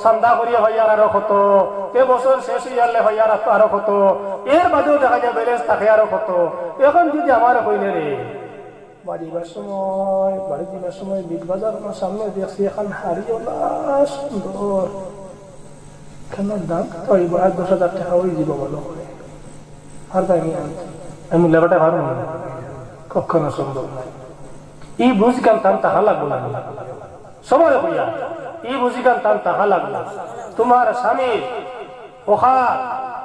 চান্দা করিয়া হয় আর আরো কত, কে বছর শেষ হইয়ালে হয় আর আরো কত, এর বাদেও দেখা যায় ব্যালেন্স থাকে আরো কত। এখন যদি আমার কইলে রে বাড়ি দিবার সময় বিগ বাজার সামনে দেখছি এখন হারিওলা সুন্দর কেনার দাম ওই 10,000 টাকা ওই দিব ভালো করে আর তাই আমি লেবাটা ভালো না কখনো সম্ভব নয়। এই বুঝিকান টান তাহা লাগবো না সবাই হইয়া, এই বুঝিকান টান তাহা লাগবো। তোমার স্বামীর ওখাত,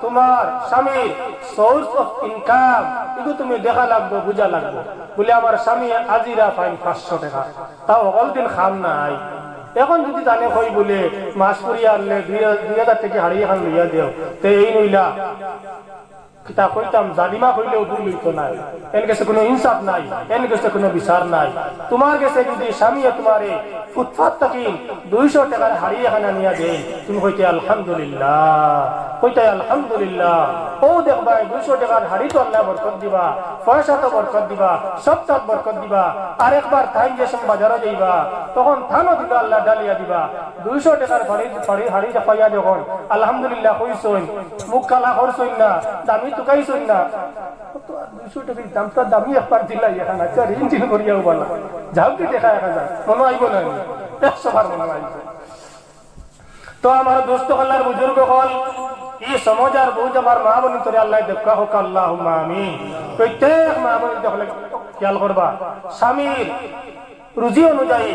তোমার স্বামীর সোর্স অফ ইনকাম এগুলো তুমি দেখা লাগবো, বুঝা লাগবো। বলে আমার স্বামী আজিরা পাইন 500 টাকা, তাও অকল দিন খাম নাই। এখন যদি জানে কই বলে মাস করিয়া আনলে 2,000 টাকা হারিয়ে খান লইয়া দেও, তে এই নইলা কিতা কইতাম জালিমা কইলেও ভুল হইতো না। এর কাছে কোনো ইনসাফ নাই, এর কাছে কোনো বিচার নাই। তোমার কাছে যদি স্বামী তোমারে ফুটপাত থেকে 200 টাকার হারিয়ে খানা নিয়ে দেয়, তুমি কইতে আলহামদুলিল্লাহ, কইতে আলহামদুলিল্লাহ। ও দেখবা 200 টাকার হাড়ি তো আল্লাহ বরকত দিবা, পয়সা তো বরকত দিবা, সবটা বরকত দিবা। আর একবার তাই যে বাজারে যাইবা তখন থানো দিবা আল্লাহ ডালিয়া দিবা। 200 টাকার হাড়ি পাইয়া যখন আলহামদুলিল্লাহ কইছই, মুখ কালা করছই না, দামি টুকাইছই না, 200 টাকার দামটা দামি একবার দিলাই এখন আচ্ছা রিঞ্চিন করিয়াও বলা যাও কি দেখা দেখা যায় মনে আইব না 100 বার মনে আইব। তো আমার দোস্ত আল্লাহর বুজুর্গ হল এই সমাজ আর বুঝ আমার মা বোন তোরে আল্লাহ দেখা হোক আল্লাহুম্মা আমিন। প্রত্যেক মা বোন দেখলে খেয়াল করবা স্বামীর রুজি অনুযায়ী,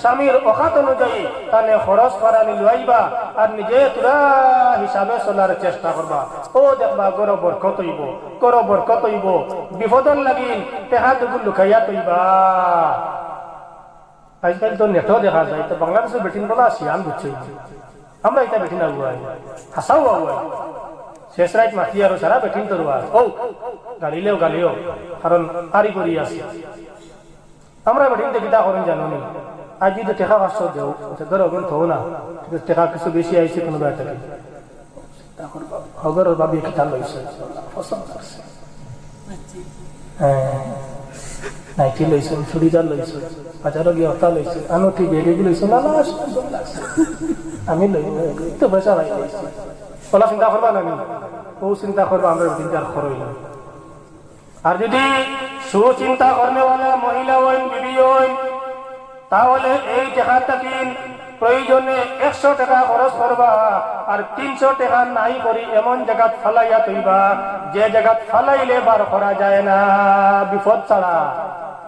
স্বামীর অখাত অনুযায়ী তাহলে খরচ করানি লইবা আর নিজে তোরা হিসাবে চলার চেষ্টা করবা। ও দেখবা গরো বরকত হইব, গরো বরকত হইব। বিপদর লাগিন তেহা দুগুল লুকাইয়া তৈবা। আজকাল তো নেটও দেখা যায়, তো বাংলাদেশের বেটিন বলা শিয়ান বুঝছে, আমরা এটা বেটিন আগুয়াই হাসাও আগুয়াই শেষ রাইট মাতি আর সারা বেটিন তো রুয়া ও গালিও কারণ কারিগরি আছে। আমরা বেটিন দেখিতা করেন জানো নি, আজ যদি টেকা কাজ দেও ধরো ওগুন থো না, টেকা কিছু বেশি আইছে কোনো ব্যাটাকে হগর ভাবি কিতা লইছে পছন্দ করছে, হ্যাঁ নাইটি লইছে, চুড়িদার লইছে, বাজারও গিয়ে হতা লইছে, আনুঠি বেরিয়ে লইছে, না আমি লই তো পয়সা ভাই লইছি ওলা চিন্তা করবা না, ও চিন্তা করবো আমরা চিন্তার খরচ। আর যদি সুচিন্তা করনেওয়ালা মহিলা হইন বিবি হইন তাহলে এই টাকাটা কিন প্রয়োজনে 100 টাকা খরচ করবা আর 300 টাকা নাই করি এমন জায়গা ফালাইয়া তৈবা যে জায়গা ফালাইলে বার করা যায় না, বিপদ ছাড়া।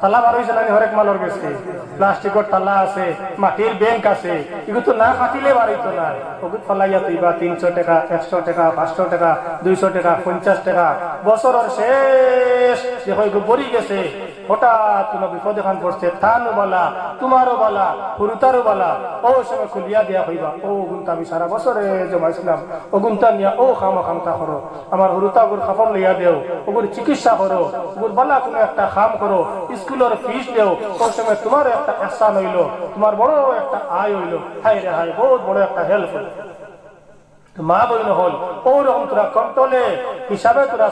তালা বার হয়েছে না হরেক মালর গেছে, প্লাস্টিকের তালা আছে, মাটির ব্যাংক আছে, এগুলো তো না কাটিলে বার হইতো না, ওগুলো ফালাইয়া তৈবা 300 টাকা 100 টাকা 500 টাকা 200 টাকা 50 টাকা বছরের শেষ যে হয়তো বড়ি গেছে, হঠাৎ কোনো বিপদ এখান পড়ছে, তানও বালা তোমারও বালা হুরুতারও বালা, ও সময় খুলিয়া দিয়া হইবা ও গুণটা আমি সারা বছরে জমাইছিলাম, ও গুণটা নিয়া ও খামটা করো, আমার হুরুতা ওগুর খাফর লইয়া দেও, ওগুর চিকিৎসা করো, ওগুর বালা কোনো একটা খাম করো, স্কুলের ফিস দেও, ও সময় তোমার একটা এহসান হইলো, তোমার বড় একটা আয় হইলো, হাই রে হাই বহুত বড় একটা হেল্প হইল। মা বইন হল ওরকম তোরা কন্ট্রোলে হিসাবে তোরা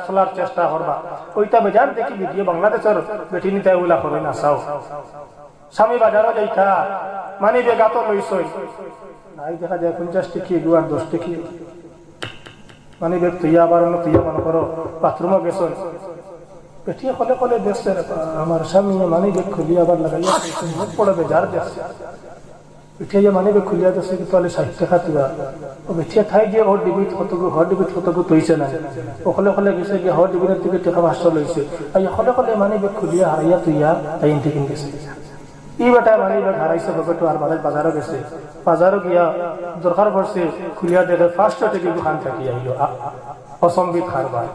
চলার চেষ্টা করবা। ওইটা বেজান দেখি ভিডিও বাংলাদেশের বেটি নিতে ওগুলা করে না চাও, স্বামী বাজারও যাইতা মানি বেগাতো লইছই নাই দেখা যায় 50 টিকি 2 আর 10 টিকি মানি বেগ তুইয়া আবার অন্য তুইয়া মনে করো বাথরুমে গেছ, বেটিয়ে কলে কলে দেখছে আমার স্বামী মানি বেগ খুলি আবার লাগাইয়া মুখ পড়ে বেজার দেখছে, বেঠিয়া মানে খুলিয়া দিচ্ছে কি তাহলে 60 টাকা তুয়া ও বেঠিয়া থাই যে হর ডিবিট কতগু তৈছে না, ওখানে ওখানে গেছে কি হর ডিবিটের থেকে টাকা 500 লইছে, আর ওখানে ওখানে মানে খুলিয়া হারাইয়া তুইয়া তাই ইনতে কিন গেছে। ই বেটা মানে হারাইছে বগটো আর বাজারও গেছে, বাজারও গিয়া দরকার পড়ছে খুলিয়া দেখে 500 টাকা দোকান থাকি আইলো অসম্বিত খারবার,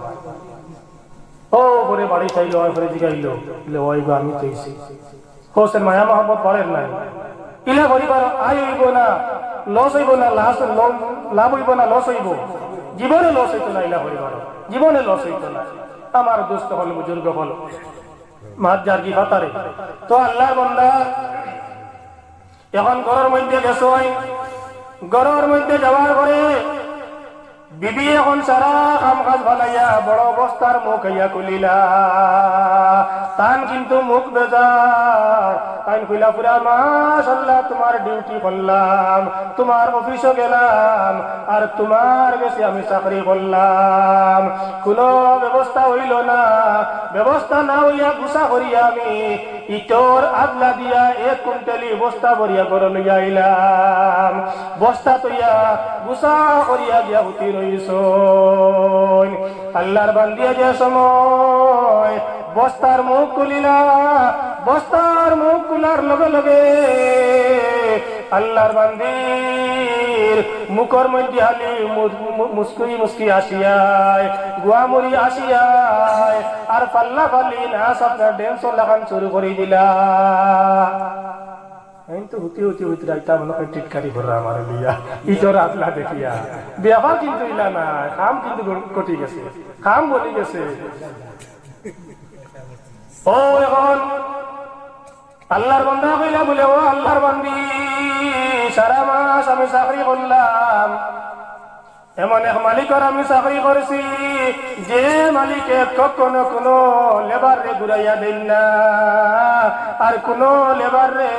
ও পরে বাড়ি চাইলো আর পরে জিগাইলো বলে ওই গো আমি তৈছি হোসেন মায়া মহব্বত বাড়ের নাই, ইলা পরিবার আয় হইব না লস হইব না, লাভ হইব না লস হইব, জীবনে লস হইতো না, ইলা পরিবার জীবনে লস হইতো না। আমার দোস্ত হল বুজুর্গ হল মাত জার্গি ফাতারে তো আল্লাহর বান্দা এখন ঘরের মধ্যে গেছ, ঘরের মধ্যে যাওয়ার পরে বিবি এখন সারা কাম কাজ ভালাইয়া বড় অবস্থার মুখ হইয়া খুলিলা, তান কিন্তু মুখ বেজার, তাই কইলা পুরা মাশাআল্লাহ তোমার ডিউটি করলাম, তোমার অফিসে গেলাম আর তোমার কাছে আমি চাকরি করলাম, কোনো ব্যবস্থা হইল না, ব্যবস্থা না হইয়া গুছা করিয়া আমি ইটর আদলা দিয়া 1 কুইন্টালি বস্তা ভরিয়া করে লইয়া আইলাম, বস্তা তৈয়া গুছা করিয়া গিয়া উঠি রইছ। আল্লাহর বান্দিয়া যে সময় বস্তার মুখ খুলিলা, বস্তার মুখ খুলার লগে লগে আল্লাহর বান্দির মুখর মধ্যে হালি মুস্কি আসিয়ায়, গুয়ামুড়ি আসিয়ায় আর পাল্লা পাল্লি না আপনার ড্যান্স লাগান শুরু করে দিলা, কিন্তু হুতি রাইতা মনে হয় টিটকারি করে আমার লিয়া ইজোর আতলা দেখিয়া ব্যাপার কিন্তু ইলা না, কাম কিন্তু কটি গেছে, কাম বলি গেছে। ও এখন আল্লাহর বান্দা কইলা বলে ও আল্লাহর বান্দি সারা মাস আমি চাকরি করলাম, এমন এক মালিকের আমি চাকরি করছি যে মালিকে কখনো কোনো লেবার রে ঘুরাইয়া দেন না, আর কোন লেবার রে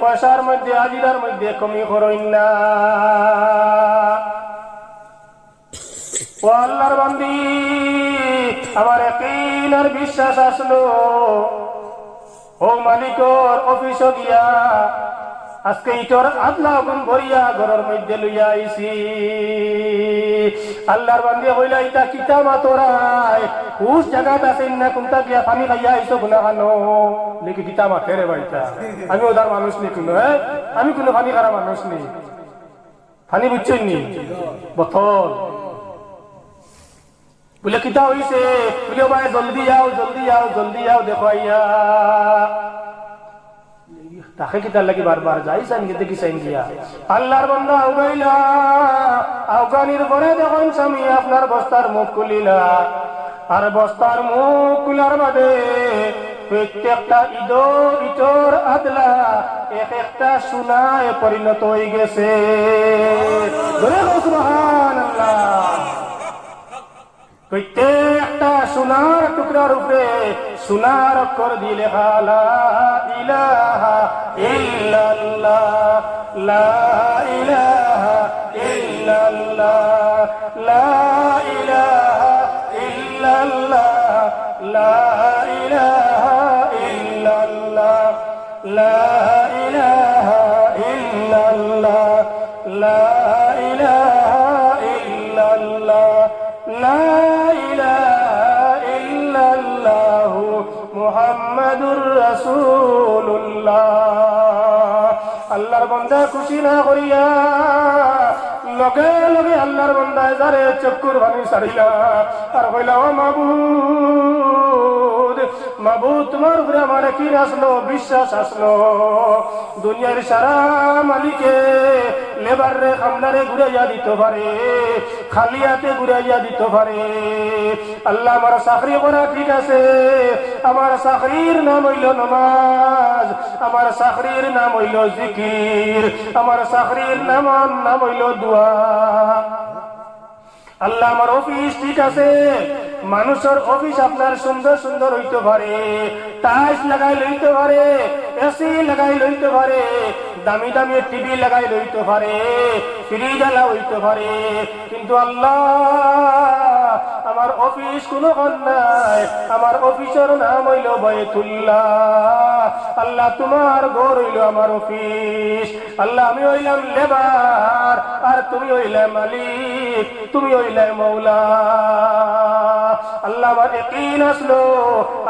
পয়সার মধ্যে হাজিরার মধ্যে কমি করেন না। ও আল্লাহর বান্দি আমার একদিন আর বিশ্বাস আসলো, ও মালিকর অফিস গিয়া আজকে ইটর আদলা গুণ ভরিয়া ঘরের মধ্যে লইয়া আইছি। আল্লাহর বান্দি হইলা ইটা কিতা মাতরাই হুস জায়গাত আছেন না, কোনটা গিয়া পানি খাইয়া আইসো গুনা খানো লিখি কিতা মাতে রে বাইটা, আমি ওদার মানুষ নি কোনো, আমি কোনো পানি খারা মানুষ নি, পানি বুঝছেন নি বোতল বলে কিতা হইছে বলে ভাই জলদি যাও দেখো আইয়া তাকে কি তার লাগি বারবার যাইছেন কি দেখিছেন গিয়া আল্লাহর বান্দা আউগাইলা আউগানির পরে দেখুন স্বামী আপনার বস্তার মুখ খুলিলা আর বস্তার মুখ খুলার বাদে প্রত্যেকটা ইটোর আদলা এক একটা সোনায় পরিণত হয়ে গেছে। সুবহানাল্লাহ। প্রত্যেকটা সোনার টুকরার উপরে সোনার অক্ষর দিয়ে লেখা লা ইলাহা ইল্লাল্লাহ, লা ইলাহা ইল্লাল্লাহ, লা ইলাহা ইল্লাল্লাহ, লা ইলাহা ইল্লাল্লাহ, লা ইলাহা ইল্লাল্লাহ, লা ইলাহা ইল্লাল্লাহ, লা ইলাহা ইল্লাল্লাহ মুহাম্মাদুর রাসূলুল্লাহ। আল্লাহর বান্দা খুশি না করিয়া লগে লগে আল্লাহর বান্দায় যারে চক্ষুর ভানি ছাড়িলা আর কইলা ও মাবুদ, মাবুদ তোমার উপরে আমার কি আসলো, বিশ্বাস আসলো। দুনিয়ার সারা মালিকে লেবারে খামলারে ঘুরাইয়া দিতে পারে, খালিয়াতে ঘুরাইয়া দিতে পারে। আল্লাহ আমার চাকরি করা ঠিক আছে, আমার চাকরির নাম হইল নামাজ, আমার চাকরির নাম হইল জিকির, আমার চাকরির নাম হইল দোয়া। আল্লাহ আমার অফিস ঠিক আছে, মানুষের অফিস আপনার সুন্দর সুন্দর হইতে পারে, টাইলস লাগাই লইতে পারে, এসি লাগাই লইতে পারে, দামি দামি টিভি লাগাই লইতে পারে, ফ্রিজ আলা হইতে পারে, কিন্তু আল্লাহ আমার অফিস কোনো নাই, আমার অফিসের নাম হইল বাইতুল্লাহ। আল্লাহ তোমার ঘর হইল আমার অফিস। আল্লাহ আমি হইলাম লেবার আর তুমি হইলে মালিক, তুমি হইলে মৌলা। আল্লাহ আমার ইয়াকিন আসলো,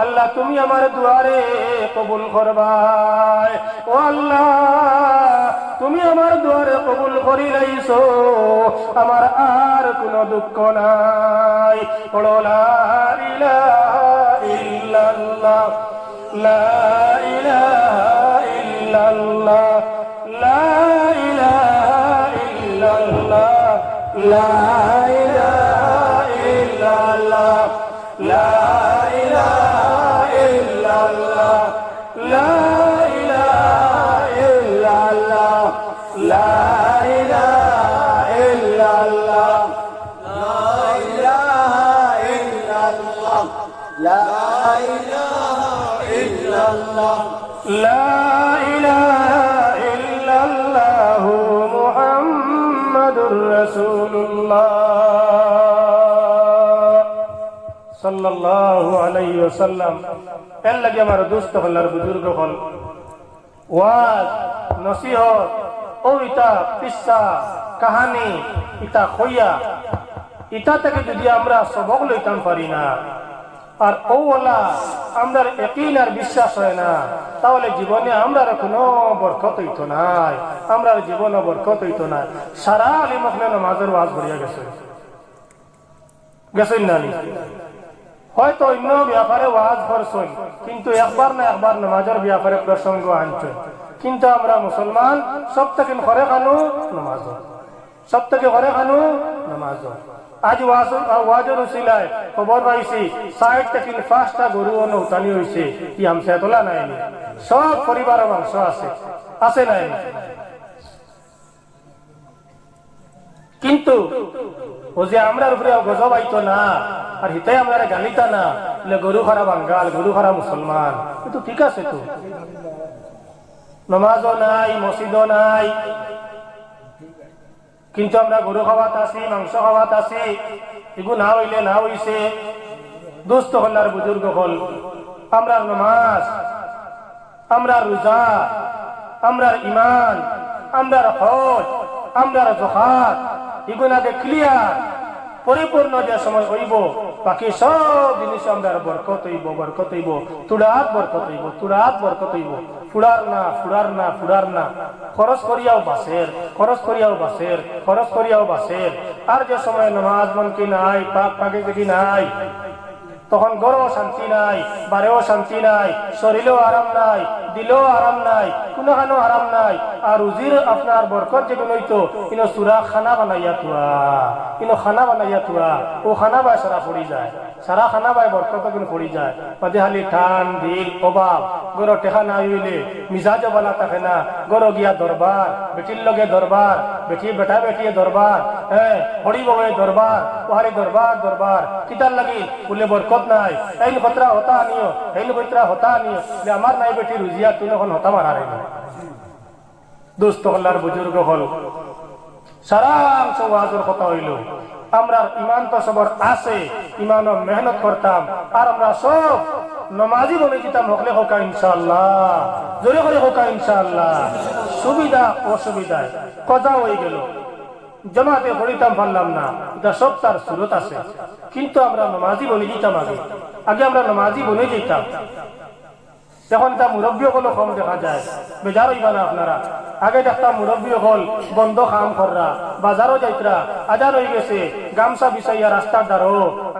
আল্লাহ তুমি আমার দুয়ারে কবুল করবাই। ও আল্লাহ তুমি আমার দুয়ারে কবুল করি লাইছো, আমার আর কোনো দুঃখ নাই। পড়ো লা ইলাহা ইল্লাল্লাহ, লা ইলাহা ইল্লাল্লাহ, লা ইলাহা ইল্লাল্লাহ, লা ইলাহা ইল্লাল্লাহ, লা ইলাহা ইল্লাল্লাহ, লা ইলাহা ইল্লাল্লাহ, লা ইলাহা ইল্লাল্লাহ, লা ইলাহা ইল্লাল্লাহ, লা ইলাহা ইল্লাল্লাহ মুহাম্মাদুর রাসূলুল্লাহ সাল্লাল্লাহু আলাইহি ওয়াসাল্লাম। এর লাগে আমার দোস্ত হলার বুজুর্গ হল ওয়াজ নসিহত ও ইতা কিসসা কাহানি ইতা খইয়া ইতা থেকে যদি আমরা সবক লইতাম পারি না আর ওলা আমরা ইয়াকিন আর বিশ্বাস হয় না, তাহলে জীবনে আমরা কোনো বরকত হইতো নাই, আমরা জীবনে বরকত হইতো না। সারা আলী মখলে নামাজের ওয়াজ ভরিয়া গেছে গেছেন না, হয়তো অন্য ব্যাপারে ওয়াজ করছেন, কিন্তু একবার না একবার নামাজের ব্যাপারে প্রসঙ্গ আনছেন। কিন্তু আমরা মুসলমান সব থেকে ঘরে খানো নামাজ, সব থেকে ঘরে খানো নামাজ। আজ ওয়াজের উসিলায় খবর পাইছি ৬০ থেকে ৫টা গরু উতানি হয়েছে, কি আমসা তোলা নাই, সব পরিবারের মাংস আছে, আছে নাই। কিন্তু ও যে আমরা উপরে গজব আইতো না আর হিতাই আমরা গালিতা না, গরু খারা বাঙ্গাল, গরু খারা মুসলমান, কিন্তু ঠিক আছে তো, নামাজও নাই, মসজিদও নাই, কিন্তু আমরা গরু খাওয়াত আছি, মাংস খাওয়াত আছি। এগুলো না হইলে না হইছে। দোস্ত হল্লার বুজুর্গ হল আমরা নামাজ, আমরা রোজা, আমরা ইমান, আমরা হজ, আমরা যাকাত, এগুলো আগে ক্লিয়ার পরিপূর্ণ যে সময় হইব, বাকি সব জিনিস আমরা বরকত হইব, বরকত হইব, তুড়াত বরকত হইব, তুড়াত বরকত হইব। ফুড়ার না, ফুড়ার না, ফুড়ার না, খরচ করিয়াও বাসের, খরচ করিয়াও বাসের, খরচ করিয়াও বাসের। আর যে সময় নামাজ মনকি নাই, পাক পাকে যদি নাই, তখন গড়ও শান্তি নাই, বারেও শান্তি নাই, শরীরেও আরাম নাই, দিলেও আরাম নাই, কোনোখানো আরাম নাই। আর রুজির আপনার বরকত যেগুলো হইতো ইনো সুরা খানা বানাইয়া থুয়া, ইনো খানা বানাইয়া থুয়া, ও খানা বাই সারা পড়ি যায়, সারা খানা বাই বরকত কিন্তু পড়ি যায়। বাদে খালি টান দিল অভাব, গরো টেকা না হইলে মিজাজ বালা থাকে না, গরো গিয়া দরবার, বেটির লগে দরবার, বেটা বেটিয়ে দরবার, হ্যাঁ হরি বউয়ে দরবার, ওহারি দরবার দরবার কিতার লাগি বলে বরকত নাই, এই খতরা হতা আনিও, এই খতরা হতা আনিও, আমার নাই বেটি রুজিয়া তুই এখন হতা মারারে না। দোস্ত হল্লার বুজুর্গ হল সারাংশ ওয়াজের কথা হইল, আমরা ইমান তো সবর আছে, ইমানও মেহনত করতাম, আর আমরা সব নমাজি বলে যেতাম, হকলে হোকা ইনশাআল্লাহ, জোরে করে হোকা ইনশাআল্লাহ। সুবিধা অসুবিধায় কথা হয়ে গেল, জমাতে পড়িতাম পারলাম না, এটা সব তার সুরত আছে, কিন্তু আমরা নমাজি বলে যেতাম। আগে আগে আমরা নমাজি বলে যেতাম, এখন তা মুরব্বী হলো কম দেখা যায়, বেজার হইবা না আপনারা। আগে দেখতাম মুরব্বী হল বন্ধ খাম কররা, বাজারও যাইতরা, আজার হয়ে গেছে গামছা বিছাইয়া রাস্তার দ্বারও